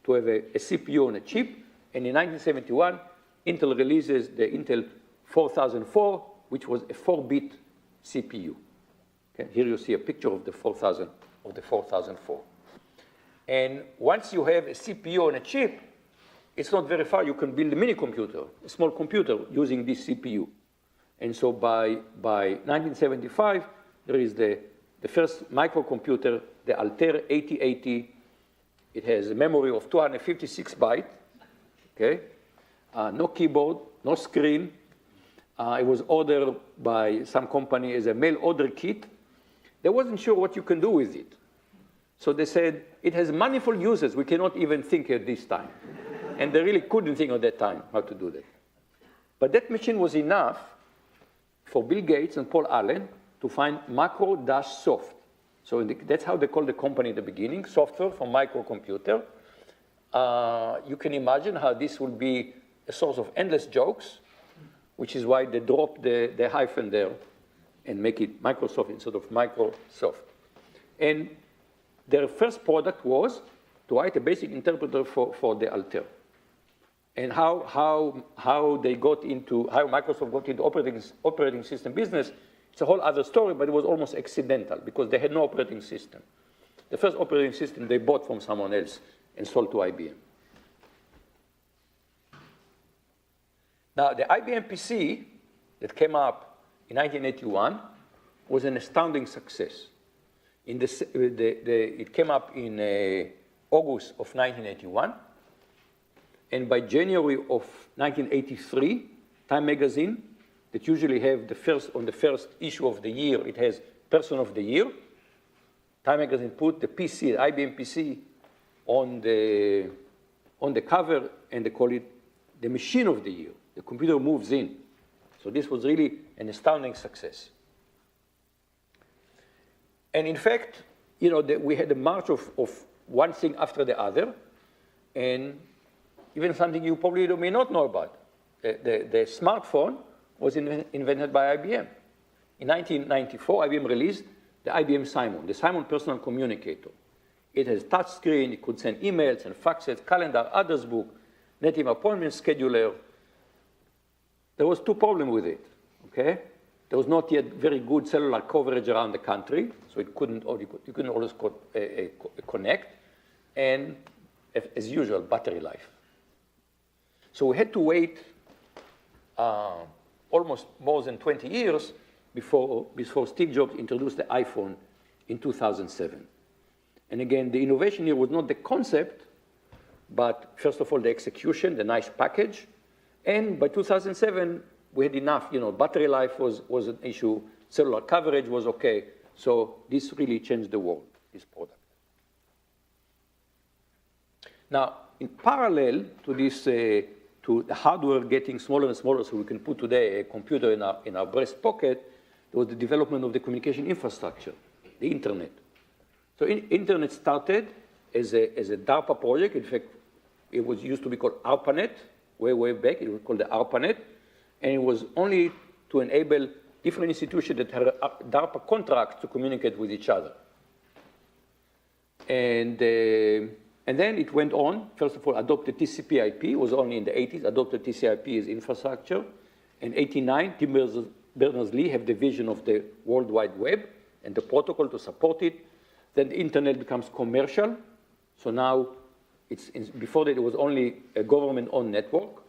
to have a CPU on a chip. And in 1971, Intel releases the Intel 4004, which was a 4-bit CPU. Okay? Here you see a picture of the 4004. And once you have a CPU on a chip, it's not very far. You can build a mini computer, a small computer, using this CPU. And so by 1975, there is the first microcomputer, the Altair 8080. It has a memory of 256 bytes, okay? No keyboard, no screen. It was ordered by some company as a mail order kit. They wasn't sure what you can do with it. So they said, it has manifold uses. We cannot even think at this time. And they really couldn't think at that time how to do that. But that machine was enough for Bill Gates and Paul Allen to find macro-soft. So that's how they called the company at the beginning, software for microcomputer. You can imagine how this would be a source of endless jokes, which is why they dropped the hyphen there and make it Microsoft instead of Microsoft. And their first product was to write a basic interpreter for the Altair. And how Microsoft got into operating system business, it's a whole other story, but it was almost accidental because they had no operating system. The first operating system they bought from someone else and sold to IBM. Now, the IBM PC that came up in 1981 was an astounding success. It came up in August of 1981, and by January of 1983, Time magazine, that usually have on the first issue of the year, it has Person of the Year. Time magazine put the PC, the IBM PC, on the cover, and they call it the Machine of the Year. The computer moves in. So this was really an astounding success. And in fact, we had a march of one thing after the other, and even something you probably may not know about. The smartphone was invented by IBM. In 1994, IBM released the IBM Simon, the Simon Personal Communicator. It has touch screen, it could send emails and faxes, calendar, address book, native appointment scheduler. There was two problems with it, okay? There was not yet very good cellular coverage around the country, so you couldn't always connect, and as usual, battery life. So we had to wait almost more than 20 years before Steve Jobs introduced the iPhone in 2007. And again, the innovation here was not the concept, but first of all, the execution, the nice package. And by 2007, we had enough. Battery life was an issue. Cellular coverage was okay. So this really changed the world, this product. Now, in parallel to this, to the hardware getting smaller and smaller, so we can put today a computer in our breast pocket, there was the development of the communication infrastructure, the internet. So internet started as a DARPA project. In fact, it was used to be called ARPANET, way back. It was called the ARPANET. And it was only to enable different institutions that had DARPA contracts to communicate with each other. And then it went on. First of all, adopted TCP/IP. It was only in the 80s, adopted TCP/IP as infrastructure. In 89, Tim Berners-Lee had the vision of the World Wide Web and the protocol to support it. Then the internet becomes commercial. So now Before that, it was only a government-owned network.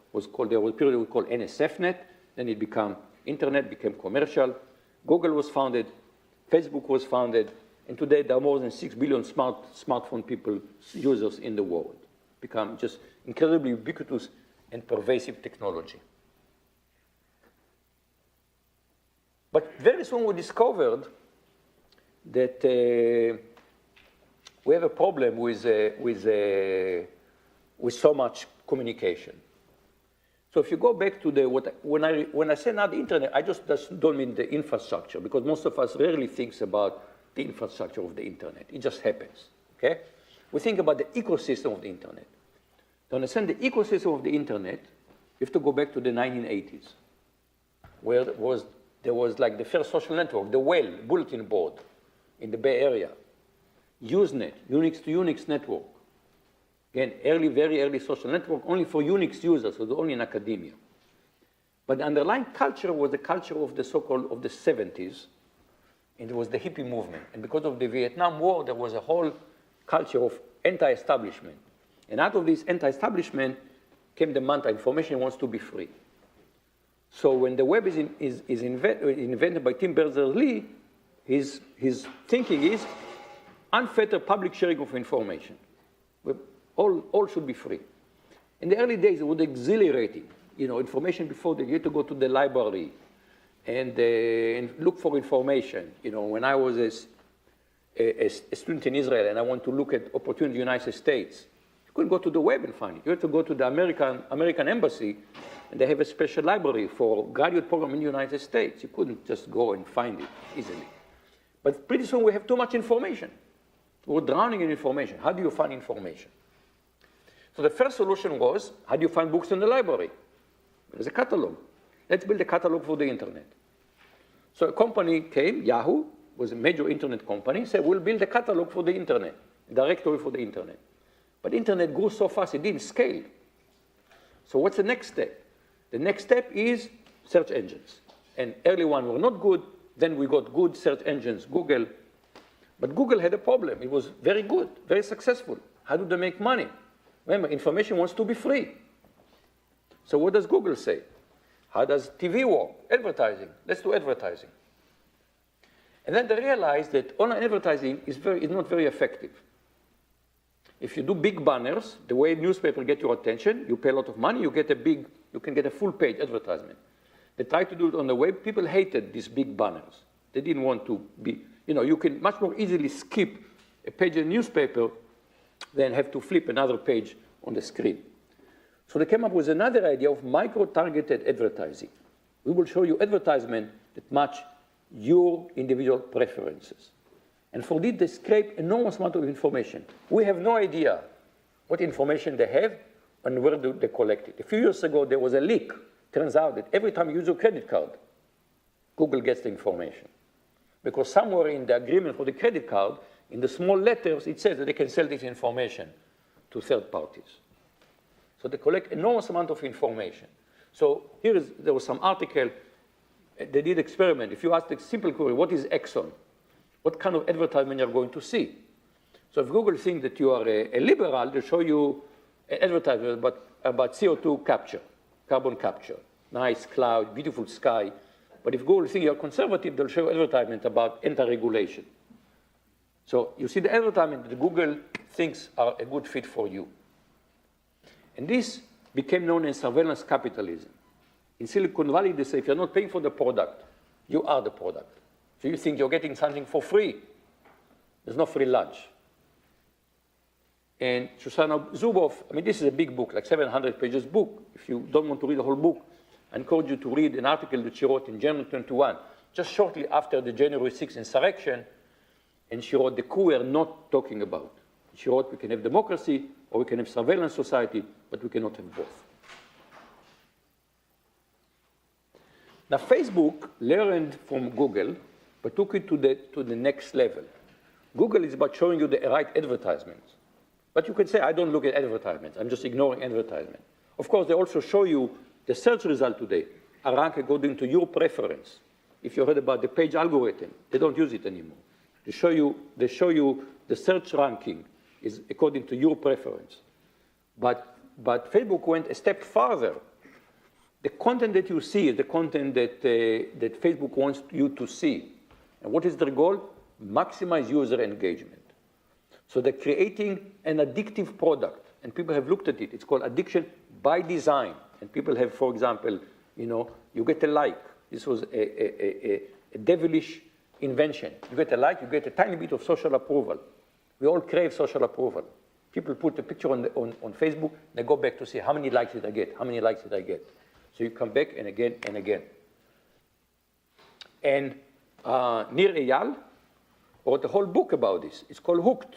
There was a period we called NSFNet. Then it became internet, became commercial. Google was founded. Facebook was founded. And today, there are more than 6 billion smartphone users in the world. Become just incredibly ubiquitous and pervasive technology. But very soon we discovered that we have a problem with so much communication. So if you go back to when I say now the internet, I just don't mean the infrastructure, because most of us rarely think about the infrastructure of the internet. It just happens, okay? We think about the ecosystem of the internet. To understand the ecosystem of the internet, you have to go back to the 1980s, where there was like the first social network, the Well bulletin board in the Bay Area, Usenet, Unix to Unix network. Again, very early social network, only for Unix users, so only in academia. But the underlying culture was the culture of the so-called of the 70s, and it was the hippie movement. And because of the Vietnam War, there was a whole culture of anti-establishment. And out of this anti-establishment came the mantra, information wants to be free. So when the web is invented by Tim Berners-Lee, his thinking is unfettered public sharing of information. All should be free. In the early days, it was exhilarating. You know, information before you had to go to the library and look for information. You know, when I was a student in Israel and I want to look at opportunity in the United States, you couldn't go to the web and find it. You had to go to the American embassy, and they have a special library for graduate program in the United States. You couldn't just go and find it easily. But pretty soon we have too much information. We're drowning in information. How do you find information? So the first solution was, how do you find books in the library? There's a catalog. Let's build a catalog for the internet. So a company came, Yahoo, was a major internet company, said, we'll build a catalog for the internet, a directory for the internet. But internet grew so fast, it didn't scale. So what's the next step? The next step is search engines. And early ones were not good. Then we got good search engines, Google. But Google had a problem. It was very good, very successful. How do they make money? Remember, information wants to be free. So what does Google say? How does TV work? Advertising. Let's do advertising. And then they realized that online advertising is not very effective. If you do big banners, the way newspaper get your attention, you pay a lot of money, you can get a full page advertisement. They tried to do it on the web. People hated these big banners. They didn't want to be, you can much more easily skip a page in a newspaper than have to flip another page on the screen. So they came up with another idea of micro-targeted advertising. We will show you advertisement that match your individual preferences. And for this, they scrape enormous amount of information. We have no idea what information they have and where do they collect it. A few years ago, there was a leak. Turns out that every time you use your credit card, Google gets the information. Because somewhere in the agreement for the credit card, in the small letters, it says that they can sell this information to third parties. So they collect enormous amount of information. So there was some article, they did experiment. If you ask the simple query, what is Exxon? What kind of advertisement you're going to see? So if Google thinks that you are a liberal, they'll show you an advertisement about CO2 capture, carbon capture. Nice cloud, beautiful sky. But if Google thinks you're conservative, they'll show advertisement about anti-regulation. So you see the advertisement that Google thinks are a good fit for you. And this became known as surveillance capitalism. In Silicon Valley, they say if you're not paying for the product, you are the product. So you think you're getting something for free. There's no free lunch. And Shoshana Zuboff, this is a big book, like 700 pages book. If you don't want to read the whole book, I encourage you to read an article that she wrote in January 21, just shortly after the January 6th insurrection. And she wrote, the coup we're not talking about. She wrote, we can have democracy or we can have surveillance society, but we cannot have both. Now, Facebook learned from Google, but took it to the next level. Google is about showing you the right advertisements. But you could say, I don't look at advertisements. I'm just ignoring advertisement. Of course, they also show you the search result today are ranked according to your preference. If you heard about the page algorithm, they don't use it anymore. They show you the search ranking is according to your preference. But Facebook went a step farther. The content that you see is the content that Facebook wants you to see. And what is their goal? Maximize user engagement. So they're creating an addictive product, and people have looked at it. It's called addiction by design. And people have, for example, you get a like. This was a devilish invention. You get a like, you get a tiny bit of social approval. We all crave social approval. People put a picture on Facebook, they go back to see how many likes did I get, how many likes did I get. So you come back and again and again. And Nir Eyal wrote a whole book about this. It's called Hooked.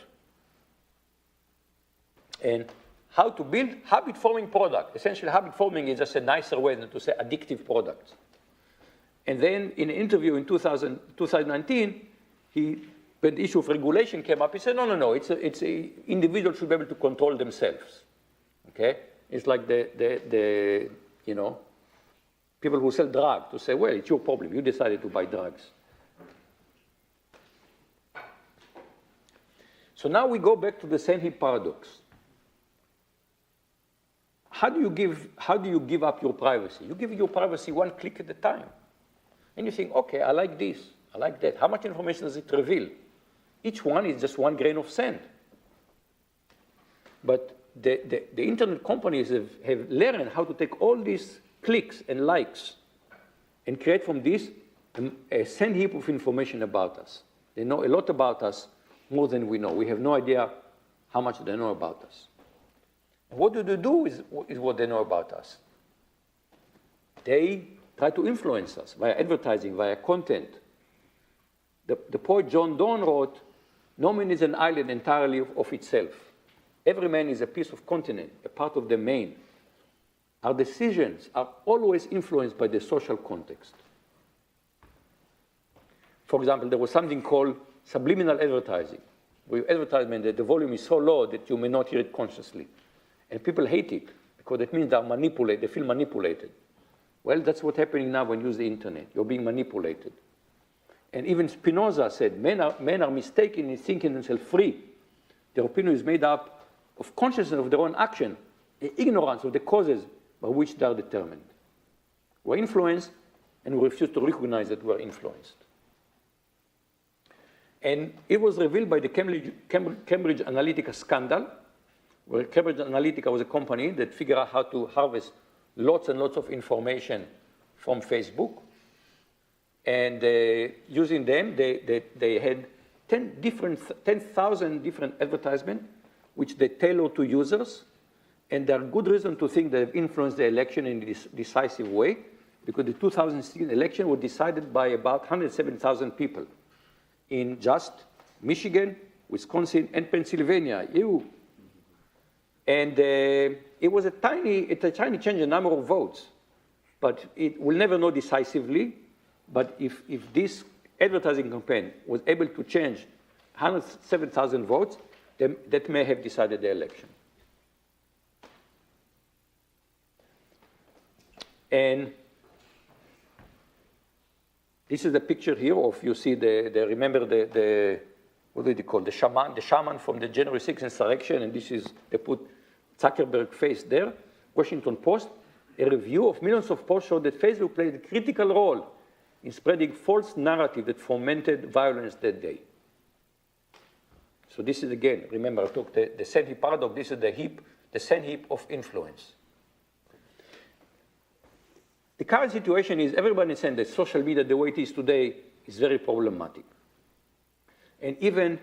And how to build habit-forming product. Essentially, habit-forming is just a nicer way than to say addictive products. And then in an interview in 2019, when the issue of regulation came up, he said, no, individuals should be able to control themselves. Okay? It's like the people who sell drugs to say, well, it's your problem. You decided to buy drugs. So now we go back to the same heap paradox. How do you give up your privacy? You give your privacy one click at a time. And you think, okay, I like this, I like that. How much information does it reveal? Each one is just one grain of sand. But the internet companies have learned how to take all these clicks and likes and create from this a sand heap of information about us. They know a lot about us, more than we know. We have no idea how much they know about us. What do they do is what they know about us. They try to influence us via advertising, via content. The poet John Donne wrote, "No man is an island entirely of itself. Every man is a piece of continent, a part of the main. Our decisions are always influenced by the social context." For example, there was something called subliminal advertising, where advertisement that the volume is so low that you may not hear it consciously. And people hate it, because it means they feel manipulated. Well, that's what's happening now when you use the internet. You're being manipulated. And even Spinoza said, men are mistaken in thinking themselves free. Their opinion is made up of consciousness of their own action, and ignorance of the causes by which they are determined. We're influenced, and we refuse to recognize that we're influenced. And it was revealed by the Cambridge Analytica scandal, where Cambridge Analytica was a company that figured out how to harvest lots and lots of information from Facebook. And using them, they had 10,000 different advertisements, which they tailored to users. And there are good reasons to think they have influenced the election in this decisive way, because the 2016 election was decided by about 107,000 people in just Michigan, Wisconsin, and Pennsylvania. And it was a tiny change in number of votes, but it will never know decisively. But if this advertising campaign was able to change 107,000 votes, then that may have decided the election. And this is the picture here of, you see, remember what do they call, the shaman from the January 6th insurrection, and this is, they put Zuckerberg face there. Washington Post, a review of millions of posts showed that Facebook played a critical role in spreading false narrative that fomented violence that day. So this is, again, remember I took the sand heap paradox, this is the sand heap of influence. The current situation is everybody is saying that social media, the way it is today, is very problematic. And even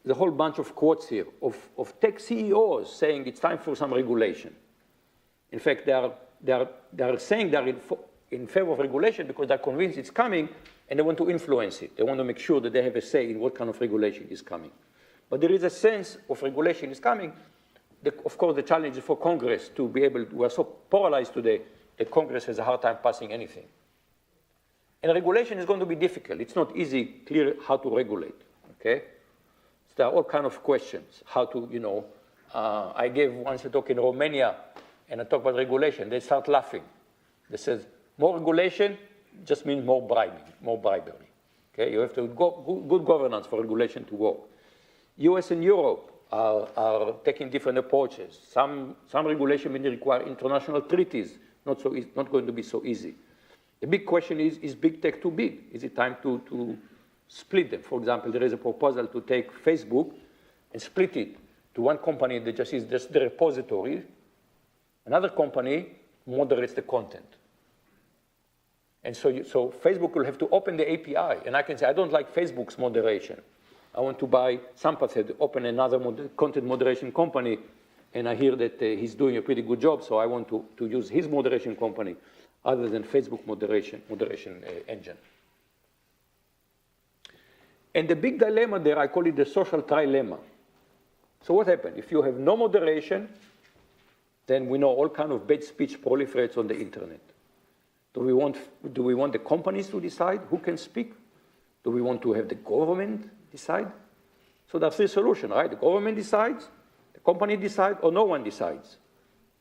the whole bunch of quotes here of tech CEOs saying it's time for some regulation. In fact, they are saying they're in favor of regulation because they're convinced it's coming and they want to influence it. They want to make sure that they have a say in what kind of regulation is coming. But there is a sense of regulation is coming. Of course, the challenge is for Congress to be able, we are so polarized today that Congress has a hard time passing anything. And regulation is going to be difficult. It's not easy, clear how to regulate, okay? So there are all kinds of questions. How to, I gave once a talk in Romania and I talked about regulation. They start laughing. They said, more regulation just means more bribery, okay? You have to go good governance for regulation to work. US and Europe, are taking different approaches. Some regulation may require international treaties, not going to be so easy. The big question is big tech too big? Is it time to split them? For example, there is a proposal to take Facebook and split it to one company that is just the repository. Another company moderates the content. And so Facebook will have to open the API, and I can say, I don't like Facebook's moderation. I want to buy Sampath had open another content moderation company, and I hear that he's doing a pretty good job, so I want to use his moderation company other than Facebook moderation engine. And the big dilemma there, I call it the social trilemma. So what happened? If you have no moderation, then we know all kind of bad speech proliferates on the internet. Do we want the companies to decide who can speak? Do we want to have the government decide? So there are three solutions, right? The government decides, the company decides, or no one decides.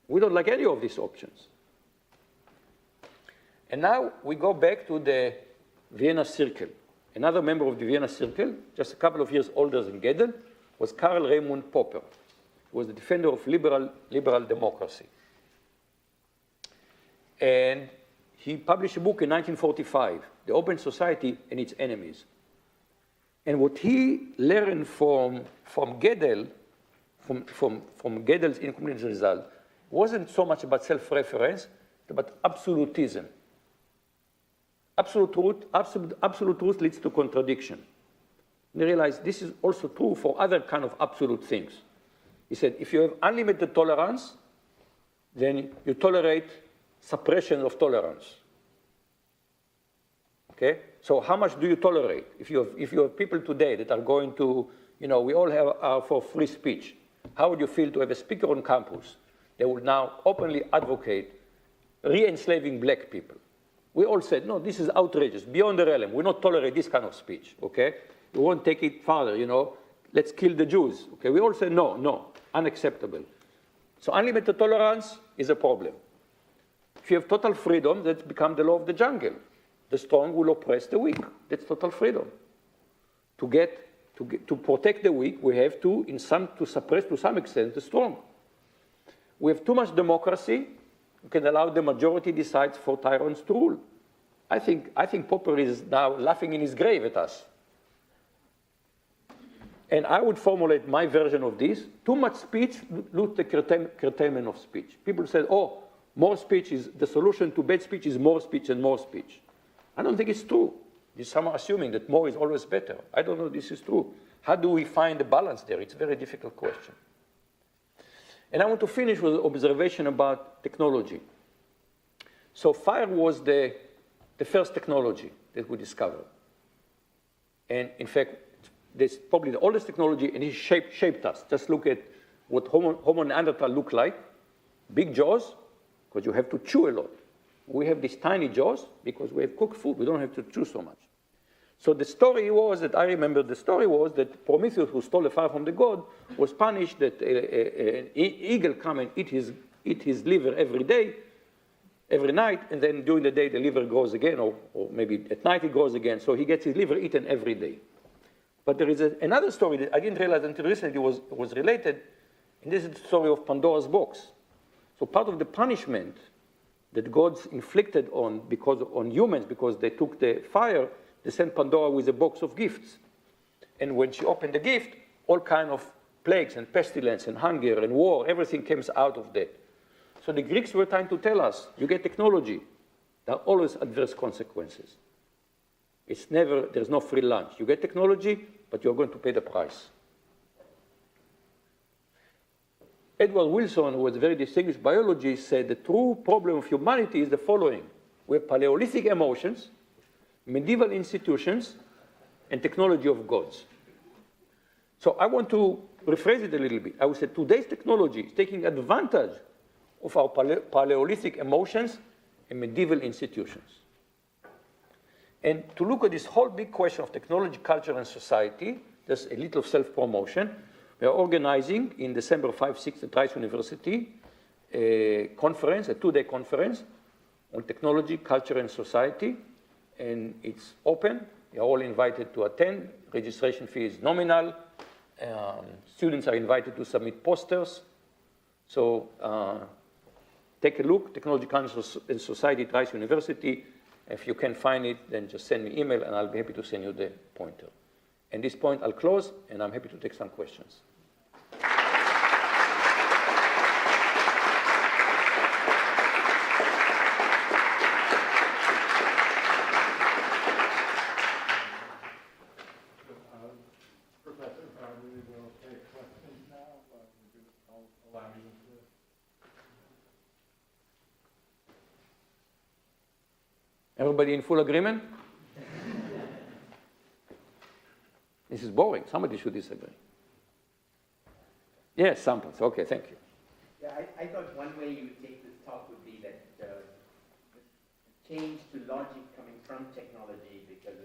We don't like any of these options. And now we go back to the Vienna Circle. Another member of the Vienna Circle, just a couple of years older than Gödel, was Karl Raimund Popper, who was the defender of liberal democracy. And he published a book in 1945, The Open Society and Its Enemies. And what he learned from Gödel, from Gödel's incomplete result, wasn't so much about self-reference, but absolutism. Absolute truth leads to contradiction. And he realized this is also true for other kind of absolute things. He said, if you have unlimited tolerance, then you tolerate suppression of tolerance. Okay? So how much do you tolerate? If you have people today that are going to, we all are for free speech. How would you feel to have a speaker on campus that would now openly advocate re-enslaving black people? We all said, no, this is outrageous, beyond the realm. We not tolerate this kind of speech, okay? We won't take it further, let's kill the Jews, okay? We all said, no, unacceptable. So unlimited tolerance is a problem. If you have total freedom, that's become the law of the jungle. The strong will oppress the weak. That's total freedom. To protect the weak, we have to suppress to some extent the strong. We have too much democracy. We can allow the majority decides for tyrants to rule. I think Popper is now laughing in his grave at us. And I would formulate my version of this. Too much speech leads to curtailment of speech. People said, more speech is the solution to bad speech is more speech and more speech. I don't think it's true. Some are assuming that more is always better. I don't know if this is true. How do we find the balance there? It's a very difficult question. And I want to finish with an observation about technology. So fire was the first technology that we discovered. And in fact, it's probably the oldest technology, and it shaped us. Just look at what Homo Neanderthal looked like. Big jaws, because you have to chew a lot. We have these tiny jaws because we have cooked food. We don't have to chew so much. So the story was that, I remember the story was that Prometheus, who stole a fire from the god, was punished that an eagle come and eat his liver every night, and then during the day the liver grows again, or maybe at night it grows again, so he gets his liver eaten every day. But there is another story that I didn't realize until recently was related, and this is the story of Pandora's box. So part of the punishment that gods inflicted on humans because they took the fire, they sent Pandora with a box of gifts. And when she opened the gift, all kind of plagues and pestilence and hunger and war, everything came out of that. So the Greeks were trying to tell us, you get technology, there are always adverse consequences. There's no free lunch. You get technology, but you're going to pay the price. Edward Wilson, who was a very distinguished biologist, said the true problem of humanity is the following. We have Paleolithic emotions, medieval institutions, and technology of gods. So I want to rephrase it a little bit. I would say today's technology is taking advantage of our Paleolithic emotions and medieval institutions. And to look at this whole big question of technology, culture, and society, there's a little self-promotion. We are organizing in December 5-6 at Rice University a conference, a 2-day conference on technology, culture, and society. And it's open. You're all invited to attend. Registration fee is nominal. Students are invited to submit posters. So take a look, Technology Council and Society at Rice University. If you can find it, then just send me email and I'll be happy to send you the pointer. At this point, I'll close and I'm happy to take some questions. Professor Vardi will take questions now. I'll allow you to. Everybody in full agreement? This is boring. Somebody should disagree. Yes, samples. Okay, thank you. Yeah, I thought one way you would take this talk would be that the change to logic coming from technology, because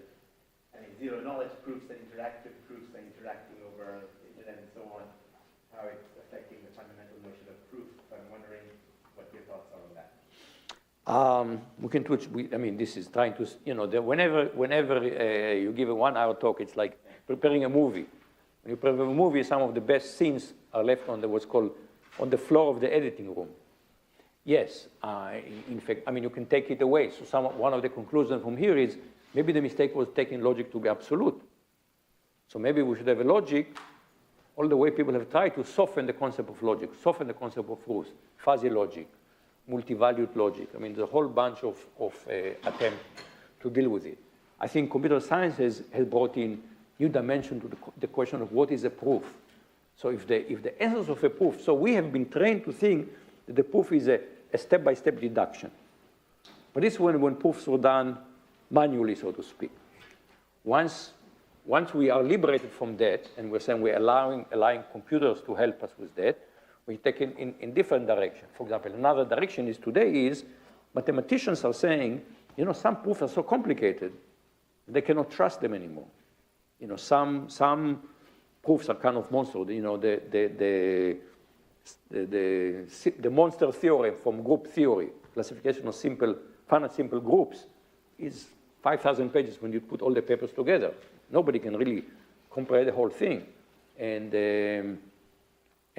zero knowledge proofs and interactive proofs are interacting over the internet and so on, how it's affecting the fundamental notion of proof. So I'm wondering what your thoughts are on that. We can touch. This is trying to. Whenever you give a 1 hour talk, it's like preparing a movie. When you prepare a movie, some of the best scenes are left on what's called on the floor of the editing room. Yes, in fact, you can take it away. So one of the conclusions from here is maybe the mistake was taking logic to be absolute. So maybe we should have a logic. All the way people have tried to soften the concept of logic, soften the concept of rules, fuzzy logic, multi-valued logic. There's a whole bunch of attempts to deal with it. I think computer science has brought in new dimension to the question of what is a proof. So if the essence of a proof, so we have been trained to think that the proof is a step-by-step deduction. But this is when proofs were done manually, so to speak. Once we are liberated from that, and we're saying we're allowing computers to help us with that, we take it in different direction. For example, another direction is today is mathematicians are saying, some proofs are so complicated, they cannot trust them anymore. Some proofs are kind of monster. The monster theorem from group theory, classification of finite simple groups, is 5,000 pages when you put all the papers together. Nobody can really comprehend the whole thing. And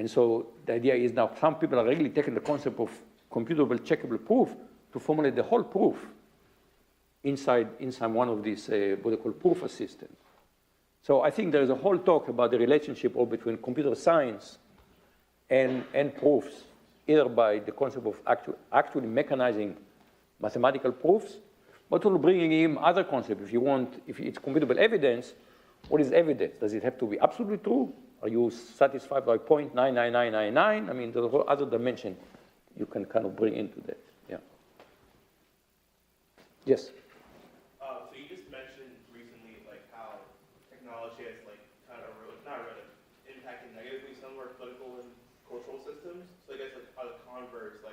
so the idea is now some people are really taking the concept of computable checkable proof to formulate the whole proof inside one of these what they call proof assistants. So I think there is a whole talk about the relationship between computer science and proofs, either by the concept of actually mechanizing mathematical proofs, but also bringing in other concepts. If it's computable evidence, what is evidence? Does it have to be absolutely true? Are you satisfied by 0.99999? There's a whole other dimension you can kind of bring into that. Yeah. Yes. So you just mentioned recently, how technology has impacted negatively some of our political and cultural systems. So I guess on the converse,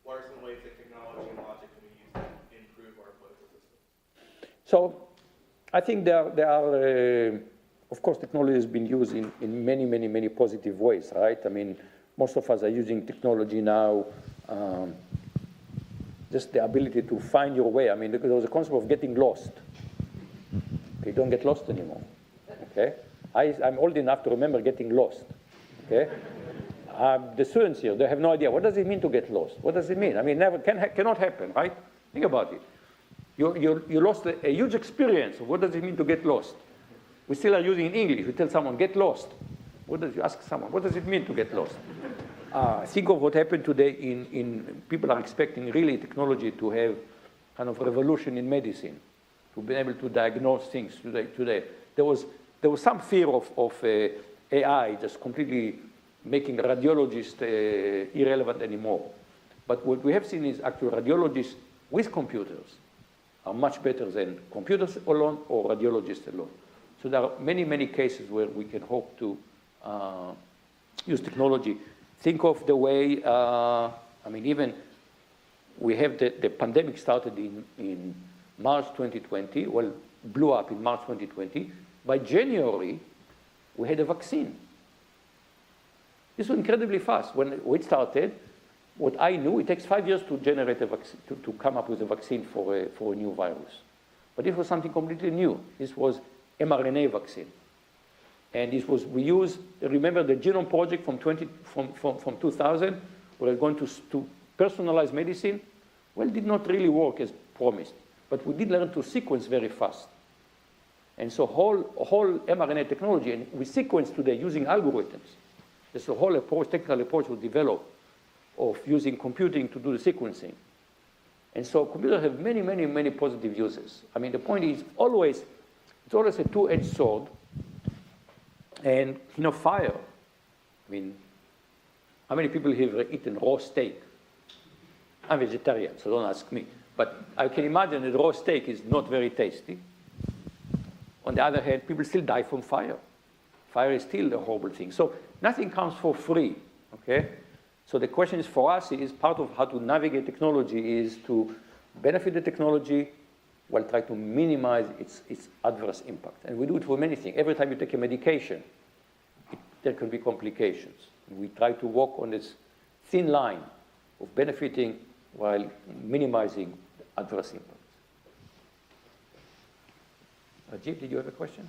what are some ways that technology and logic can be used to improve our political system? So I think there are of course, technology has been used in many, many, many positive ways, right? Most of us are using technology now, just the ability to find your way. There was a concept of getting lost. Okay, don't get lost anymore, okay? I'm old enough to remember getting lost, okay? The students here, they have no idea. What does it mean to get lost? What does it mean? Never cannot happen, right? Think about it. You lost a huge experience. What does it mean to get lost? We still are using in English. You tell someone, get lost. You ask someone, what does it mean to get lost? Think of what happened today people are expecting really technology to have kind of revolution in medicine, to be able to diagnose things today. There was some fear of AI just completely making radiologists irrelevant anymore. But what we have seen is actually radiologists with computers are much better than computers alone or radiologists alone. So there are many, many cases where we can hope to use technology. Think of the way, even we have the pandemic started in March 2020, blew up in March 2020. By January, we had a vaccine. This was incredibly fast. When it started, what I knew, it takes 5 years to generate a vaccine, to come up with a vaccine for a new virus. But this was something completely new. This was mRNA vaccine. And this was, we used, remember the Genome Project from 2000, we were going to personalize medicine? Well, it did not really work as promised, but we did learn to sequence very fast. And so whole mRNA technology, and we sequence today using algorithms. This whole approach, technical approach was developed of using computing to do the sequencing. And so computers have many, many, many positive uses. I mean, the point is it's always a two-edged sword. And, fire. I mean, how many people have eaten raw steak? I'm vegetarian, so don't ask me. But I can imagine that raw steak is not very tasty. On the other hand, people still die from fire. Fire is still a horrible thing. So nothing comes for free, okay? So the question is for us is part of how to navigate technology is to benefit the technology while try to minimize its adverse impact. And we do it for many things. Every time you take a medication, there can be complications. We try to walk on this thin line of benefiting while minimizing the adverse impacts. Rajiv, did you have a question?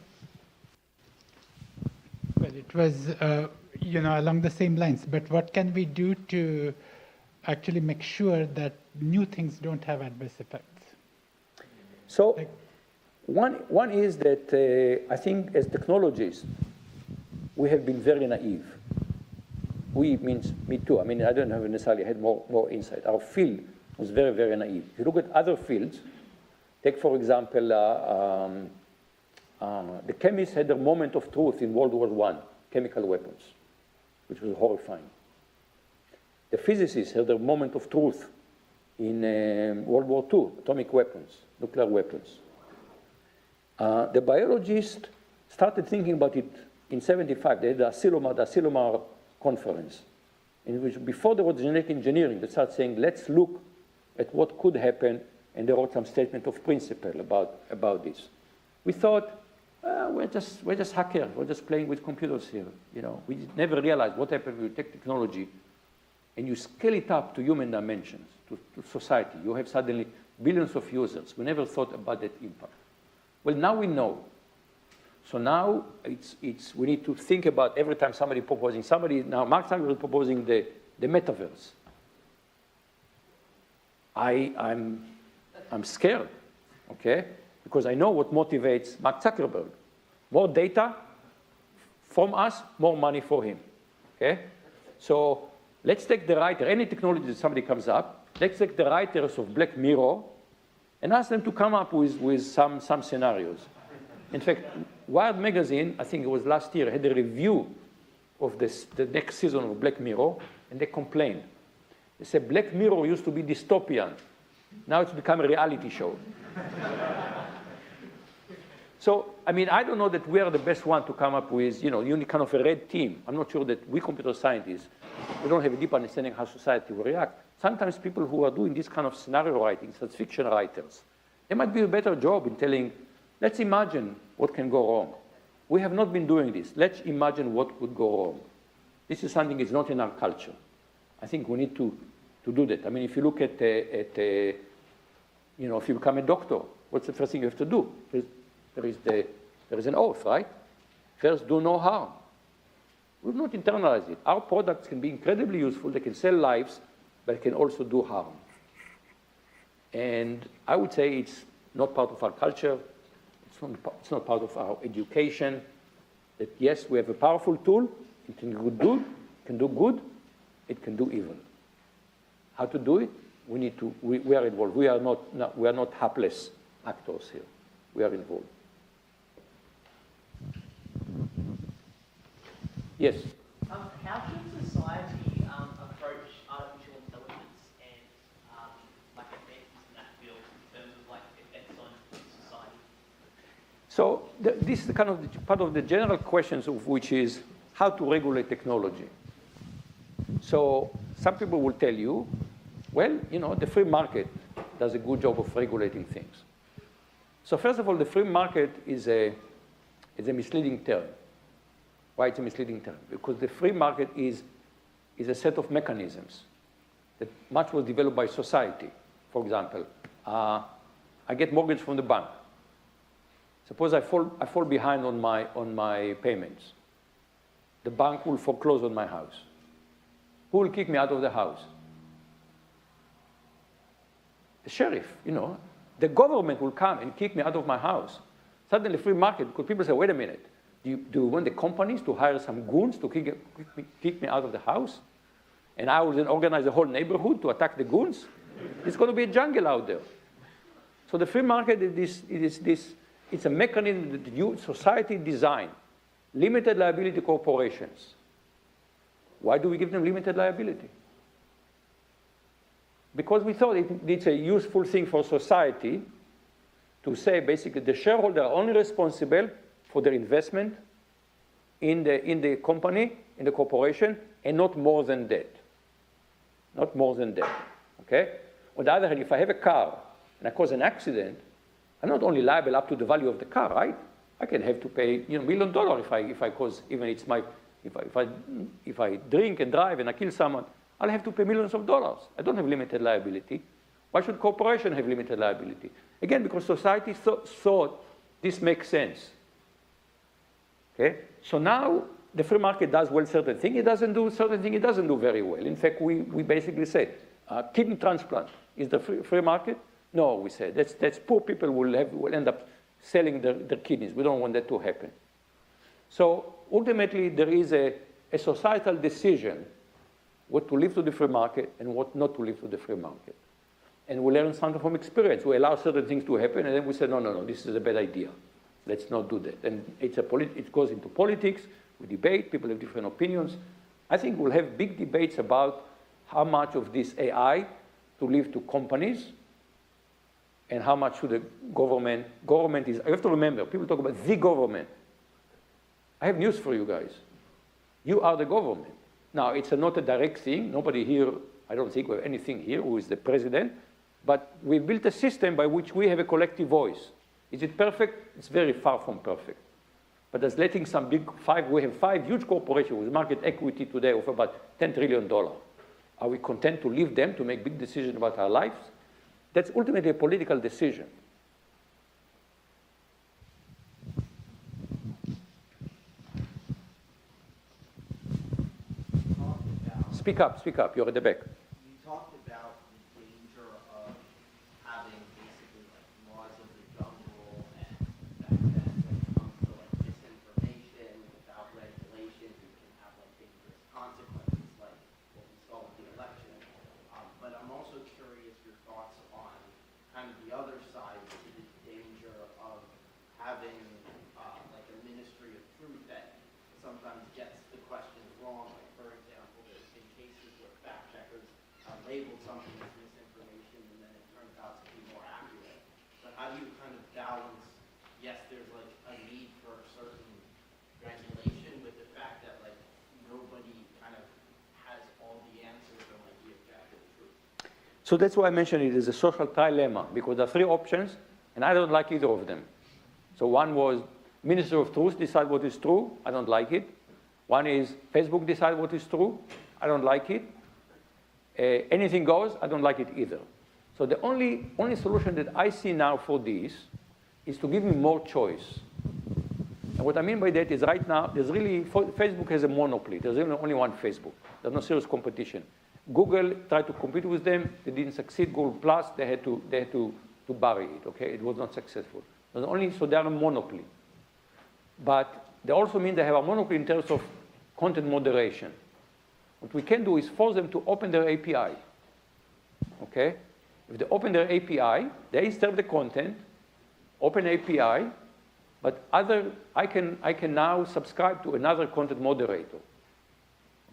Well, it was, along the same lines, but what can we do to actually make sure that new things don't have adverse effects? So one is that I think as technologists, we have been very naive. We means me too. I mean, I don't have necessarily had more insight. Our field was very, very naive. If you look at other fields, take for example, the chemists had their moment of truth in World War I, chemical weapons, which was horrifying. The physicists had their moment of truth in World War II, atomic weapons, nuclear weapons. The biologists started thinking about it in '75. They had the Asilomar conference, in which before there was genetic engineering, they started saying, let's look at what could happen, and they wrote some statement of principle about this. We thought, we're just hackers, we're just playing with computers here. We never realized what happened when you take technology and you scale it up to human dimensions, to society. You have suddenly billions of users. We never thought about that impact. Well, now we know. So now we need to think about every time now Mark Zuckerberg is proposing the metaverse. I'm scared, okay? Because I know what motivates Mark Zuckerberg. More data from us, more money for him, okay? So let's take the writer, any technology that somebody comes up, let's take the writers of Black Mirror and ask them to come up with some scenarios. In fact, Wired magazine, I think it was last year, had a review of the next season of Black Mirror, and they complained. They said Black Mirror used to be dystopian. Now it's become a reality show. So, I mean, I don't know that we are the best one to come up with, kind of a red team. I'm not sure that we computer scientists, we don't have a deep understanding how society will react. Sometimes people who are doing this kind of scenario writing, such fiction writers, they might do a better job in telling, let's imagine what can go wrong. We have not been doing this. Let's imagine what could go wrong. This is something that's not in our culture. I think we need to do that. I mean, if you look at if you become a doctor, what's the first thing you have to do? There is an oath, right? First, do no harm. We've not internalized it. Our products can be incredibly useful. They can save lives, but they can also do harm. And I would say it's not part of our culture. It's not part of our education. That yes, we have a powerful tool. It can do good. It can do evil. How to do it? We are involved. We are not hapless actors here. We are involved. Yes. How should society approach artificial intelligence and advances in that field in terms of effects on society? So this is the kind of part of the general questions of which is how to regulate technology. So some people will tell you, well, the free market does a good job of regulating things. So first of all, the free market is a misleading term. Why it's a misleading term? Because the free market is a set of mechanisms that much was developed by society. For example, I get mortgage from the bank. Suppose I fall behind on my payments. The bank will foreclose on my house. Who will kick me out of the house? The sheriff, you know. The government will come and kick me out of my house. Suddenly free market, because people say, wait a minute, do you want the companies to hire some goons to kick me out of the house? And I will then organize a whole neighborhood to attack the goons? It's going to be a jungle out there. So the free market it's a mechanism that society designed. Limited liability corporations. Why do we give them limited liability? Because we thought it's a useful thing for society to say basically the shareholders are only responsible for their investment in the company, in the corporation, and not more than that. Not more than that, okay? On the other hand, if I have a car and I cause an accident, I'm not only liable up to the value of the car, right? I can have to pay $1 million if I cause, even it's my, if I drink and drive and I kill someone, I'll have to pay millions of dollars. I don't have limited liability. Why should corporations have limited liability? Again, because society thought this makes sense. Okay? So now the free market does well certain things. It doesn't do certain things. It doesn't do very well. In fact, we basically say kidney transplant is the free market. No, we say that's poor people will end up selling their kidneys. We don't want that to happen. So ultimately, there is a societal decision what to leave to the free market and what not to leave to the free market. And we learn something from experience. We allow certain things to happen, and then we say, no, this is a bad idea. Let's not do that. And it goes into politics. We debate. People have different opinions. I think we'll have big debates about how much of this AI to leave to companies and how much should the government. Government is, you have to remember, people talk about the government. I have news for you guys. You are the government. Now, it's not a direct thing. Nobody here, I don't think we have anything here who is the president. But we built a system by which we have a collective voice. Is it perfect? It's very far from perfect. But as letting some we have 5 huge corporations with market equity today of about $10 trillion. Are we content to leave them to make big decisions about our lives? That's ultimately a political decision. Speak up, you're at the back. You talked about the danger of having basically like laws of the jungle and the fact that when it comes to like misinformation without regulation, you can have like dangerous consequences like what we saw with the election. But I'm also curious your thoughts on kind of the other side to the danger of having like a ministry of truth that sometimes gets the questions wrong. Like for example, there's been cases where fact checkers labeled something as misinformation and then it turns out to be more accurate. But how do you kind of balance, yes, there's like a need for certain regulation with the fact that like nobody kind of has all the answers or like the objective truth? So that's why I mentioned it as a social trilemma, because there are 3 options, and I don't like either of them. So one was Minister of Truth decide what is true. I don't like it. One is Facebook decide what is true. I don't like it. Anything goes. I don't like it either. So the only solution that I see now for this is to give me more choice. And what I mean by that is right now, Facebook has a monopoly. There's only one Facebook. There's no serious competition. Google tried to compete with them. They didn't succeed. Google Plus, they had to bury it. Okay, it was not successful. So they are a monopoly. But they also mean they have a monopoly in terms of content moderation. What we can do is force them to open their API. Okay? If they open their API, they serve the content, open API, but I can now subscribe to another content moderator.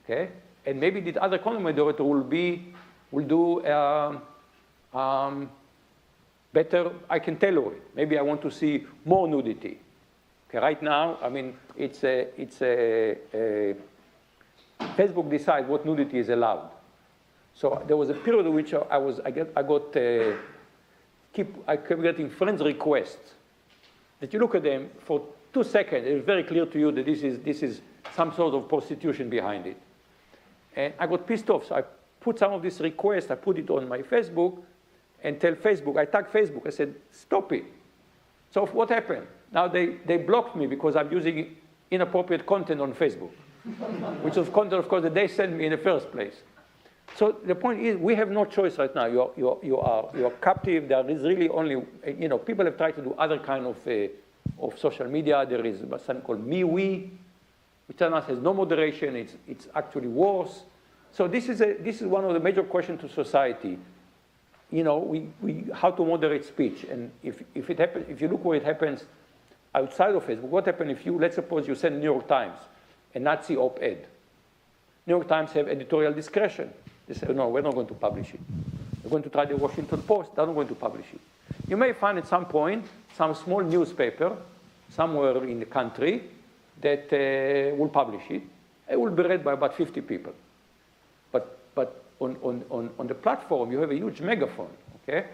Okay? And maybe the other content moderator will do better, I can tailor it. Maybe I want to see more nudity. Okay, right now, I mean, Facebook decides what nudity is allowed. So there was a period in which I kept getting friends requests that you look at them for 2 seconds. It's very clear to you that this is some sort of prostitution behind it. And I got pissed off. So I put some of these requests, I put it on my Facebook and tell Facebook, I tagged Facebook, I said, stop it. So what happened? Now they blocked me because I'm using inappropriate content on Facebook, which is content, of course, that they sent me in the first place. So the point is, we have no choice right now. You are captive. There is really only, people have tried to do other kind of social media. There is something called MeWe, which has no moderation. It's actually worse. So this is one of the major questions to society. How to moderate speech. And if it happens, if you look where it happens outside of Facebook, what happens if let's suppose you send New York Times a Nazi op-ed. New York Times have editorial discretion. They say, no, we're not going to publish it. We're going to try the Washington Post. They're not going to publish it. You may find at some point some small newspaper somewhere in the country that will publish it. It will be read by about 50 people. But on the platform, you have a huge megaphone, okay?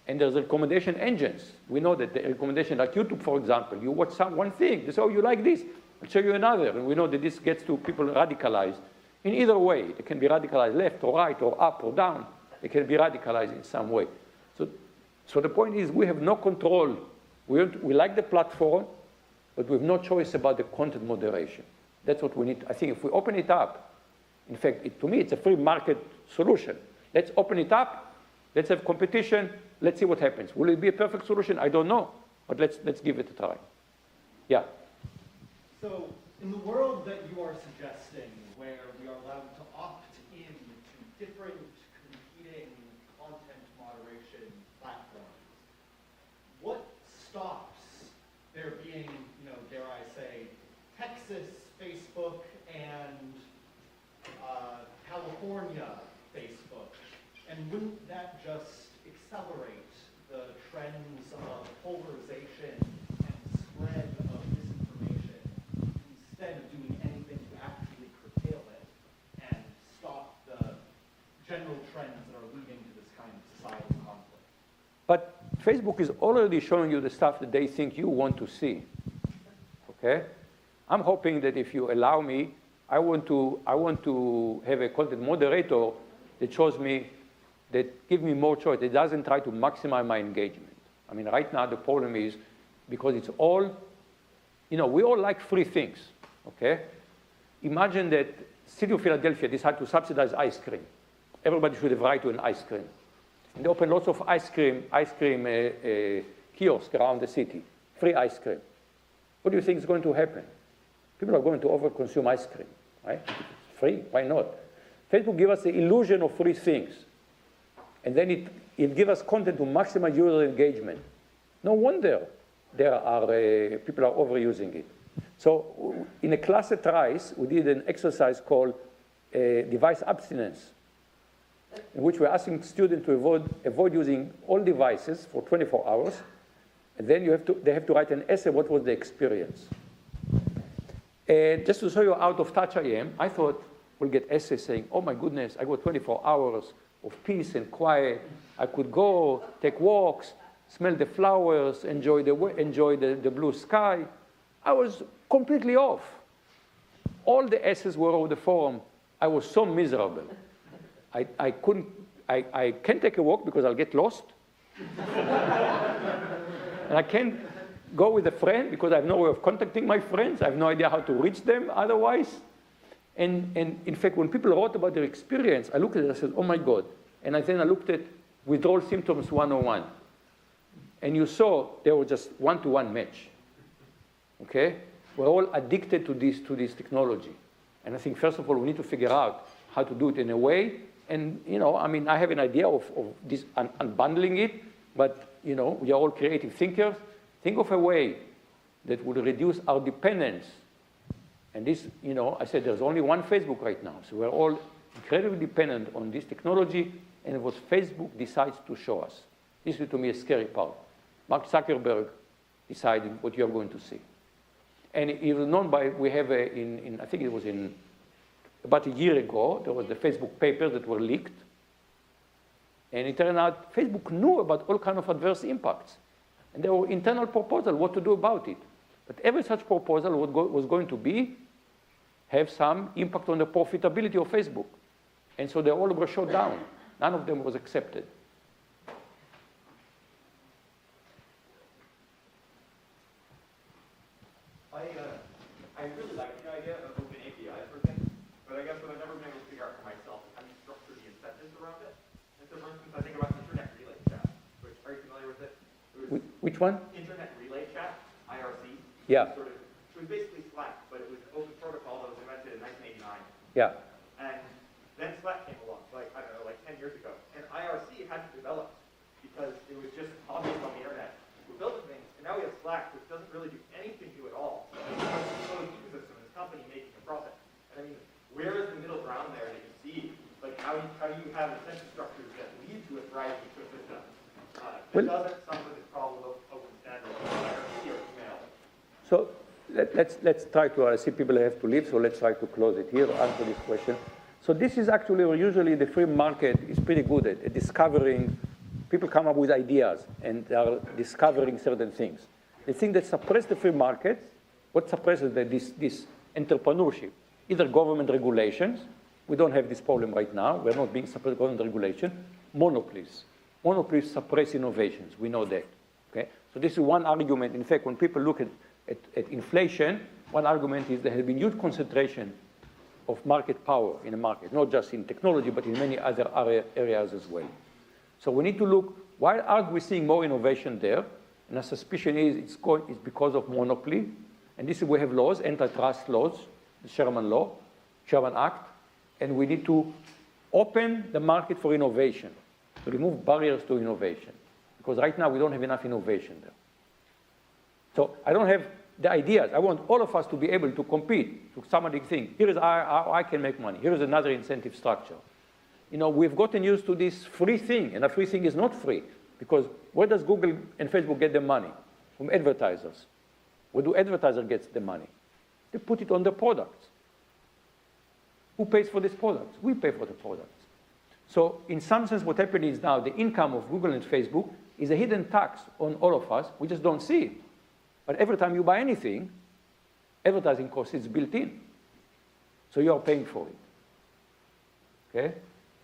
And there's recommendation engines. We know that the recommendation, like YouTube, for example, you watch one thing. They say, oh, you like this. I'll show you another. And we know that this gets to people radicalized. In either way, they can be radicalized left or right or up or down. They can be radicalized in some way. So the point is we have no control. We like the platform, but we have no choice about the content moderation. That's what we need. I think if we open it up, in fact, to me, it's a free market solution. Let's open it up. Let's have competition. Let's see what happens. Will it be a perfect solution? I don't know. But let's give it a try. Yeah. So in the world that you are suggesting, where we are allowed to opt in to different competing content moderation platforms, what stops there being, dare I say, Texas Facebook and California Facebook? And wouldn't that just accelerate the trends of polarization and spread of misinformation instead of doing anything to actually curtail it and stop the general trends that are leading to this kind of societal conflict? But Facebook is already showing you the stuff that they think you want to see. Okay? I'm hoping that if you allow me, I want to have a content moderator that shows me, that give me more choice. It doesn't try to maximize my engagement. I mean, right now the problem is because it's all, we all like free things, okay? Imagine that City of Philadelphia decided to subsidize ice cream. Everybody should have right to an ice cream. And they open lots of ice cream kiosks around the city, free ice cream. What do you think is going to happen? People are going to overconsume ice cream, right? It's free, why not? Facebook gives us the illusion of free things. And then it gives us content to maximize user engagement. No wonder people are overusing it. So in a class at Rice, we did an exercise called device abstinence, in which we're asking students to avoid using all devices for 24 hours. And then they have to write an essay, what was the experience. And just to show you how out of touch I am, I thought we'll get essays saying, oh my goodness, I got 24 hours of peace and quiet. I could go, take walks, smell the flowers, enjoy the blue sky. I was completely off. All the essays were over the forum. I was so miserable. I can't take a walk because I'll get lost. And I can't go with a friend because I have no way of contacting my friends. I have no idea how to reach them otherwise. And in fact, when people wrote about their experience, I looked at it and I said, oh my God. And then I looked at withdrawal symptoms 101. And you saw they were just one-to-one match. Okay? We're all addicted to this technology. And I think, first of all, we need to figure out how to do it in a way. And, I have an idea of this unbundling it, but, we are all creative thinkers. Think of a way that would reduce our dependence. And this, I said there's only one Facebook right now. So we're all incredibly dependent on this technology and what Facebook decides to show us. This is, to me, a scary part. Mark Zuckerberg deciding what you're going to see. And it was known by, we have I think it was about a year ago, there was the Facebook papers that were leaked. And it turned out Facebook knew about all kinds of adverse impacts. And there were internal proposals what to do about it. But every such proposal was going to have some impact on the profitability of Facebook. And so they all were shut down. None of them was accepted. idea of open APIs for things, but I guess what I've never been able to figure out for myself is how you structure the incentives around it. And so, for instance, I think about Internet Relay Chat, which, are you familiar with it? Which one? Internet Relay Chat, IRC. Yeah. It was basically Slack, but it was an open protocol that was invented in 1989. Yeah. And then Slack came along, like, I don't know, like 10 years ago. And IRC hadn't developed because it was just hobbyists on the internet who built things. And now we have Slack, which doesn't really do anything to it all. It's a closed ecosystem, this company making a profit. And I mean, where is the middle ground there that you see? Like, how do you have incentive structures that lead to a thriving ecosystem? It doesn't solve this problem of open standards, IRC or email. So let's try to, I see people have to leave, so let's try to close it here, answer this question. So this is actually where usually the free market is pretty good at discovering, people come up with ideas and they are discovering certain things. The thing that suppresses the free market, what suppresses this entrepreneurship? Either government regulations, we don't have this problem right now, we're not being suppressed by government regulation, monopolies. Monopolies suppress innovations, we know that. Okay? So this is one argument. In fact, when people look at inflation, one argument is there has been huge concentration of market power in the market, not just in technology, but in many other areas as well. So we need to look, why aren't we seeing more innovation there? And our suspicion is it's because of monopoly. And this is where we have laws, antitrust laws, the Sherman Law, Sherman Act, and we need to open the market for innovation, to remove barriers to innovation. Because right now we don't have enough innovation there. So I don't have the ideas. I want all of us to be able to compete. So somebody think, here is how I can make money. Here is another incentive structure. You know, we've gotten used to this free thing, and a free thing is not free. Because where does Google and Facebook get their money? From advertisers. Where do advertisers get the money? They put it on the products. Who pays for these products? We pay for the products. So in some sense, what happened is now the income of Google and Facebook is a hidden tax on all of us. We just don't see it. But every time you buy anything, advertising cost is built in. So you are paying for it. Okay?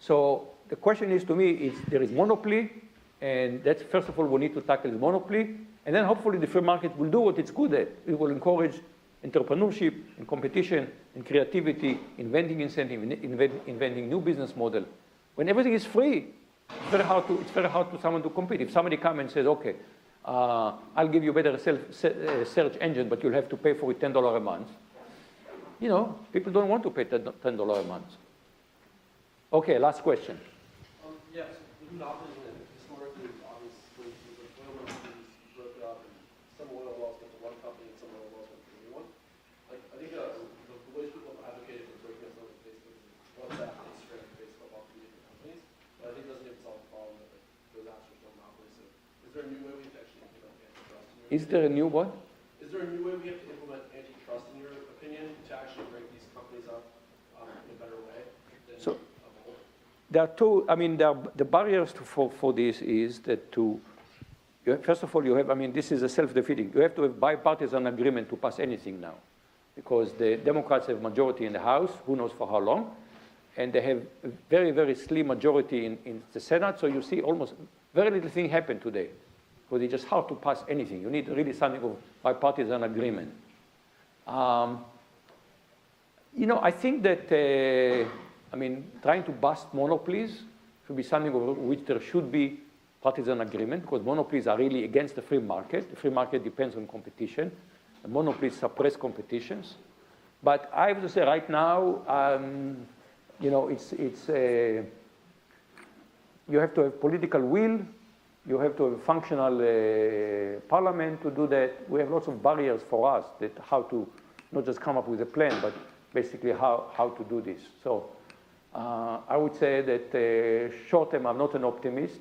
So the question is, to me, there is monopoly, and that's, first of all, we need to tackle the monopoly, and then hopefully the free market will do what it's good at. It will encourage entrepreneurship and competition and creativity, inventing incentive, inventing new business model. When everything is free, it's very hard to someone to compete. If somebody comes and says, okay, I'll give you a better search engine, but you'll have to pay for it $10 a month. You know, people don't want to pay $10 a month. Okay, last question. Yes, within opposition, historically, obviously, the oil industries broke up, and some oil wells went to one company, and some oil wells went to the new one. Like, I think the ways people have advocated for breaking up some of the Facebook is WhatsApp, Instagram, Facebook, all three different companies. But I think it doesn't even solve the problem that those apps are still monopolies. So is there a new way we have to actually implement antitrust? Is there a new what? Is there a new way we have to implement antitrust, in your opinion, to actually break these companies up in a better way? So there are two, I mean, the barriers for this is that first of all, you have, I mean, this is a self-defeating. You have to have bipartisan agreement to pass anything now. Because the Democrats have majority in the House, who knows for how long, and they have a very, very slim majority in the Senate, so you see almost very little thing happen today. Because it's just hard to pass anything. You need really something of bipartisan agreement. You know, I think that, I mean, trying to bust monopolies should be something of which there should be partisan agreement, because monopolies are really against the free market. The free market depends on competition. The monopolies suppress competitions. But I have to say right now, you know, you have to have political will. You have to have a functional parliament to do that. We have lots of barriers for us that how to not just come up with a plan, but basically how to do this. So I would say that short term, I'm not an optimist,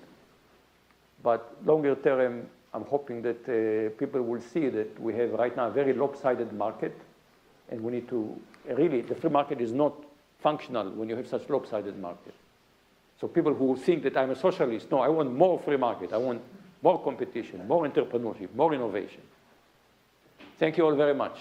but longer term, I'm hoping that people will see that we have right now a very lopsided market, and we need to really, the free market is not functional when you have such lopsided market. So people who think that I'm a socialist, no, I want more free market. I want more competition, more entrepreneurship, more innovation. Thank you all very much.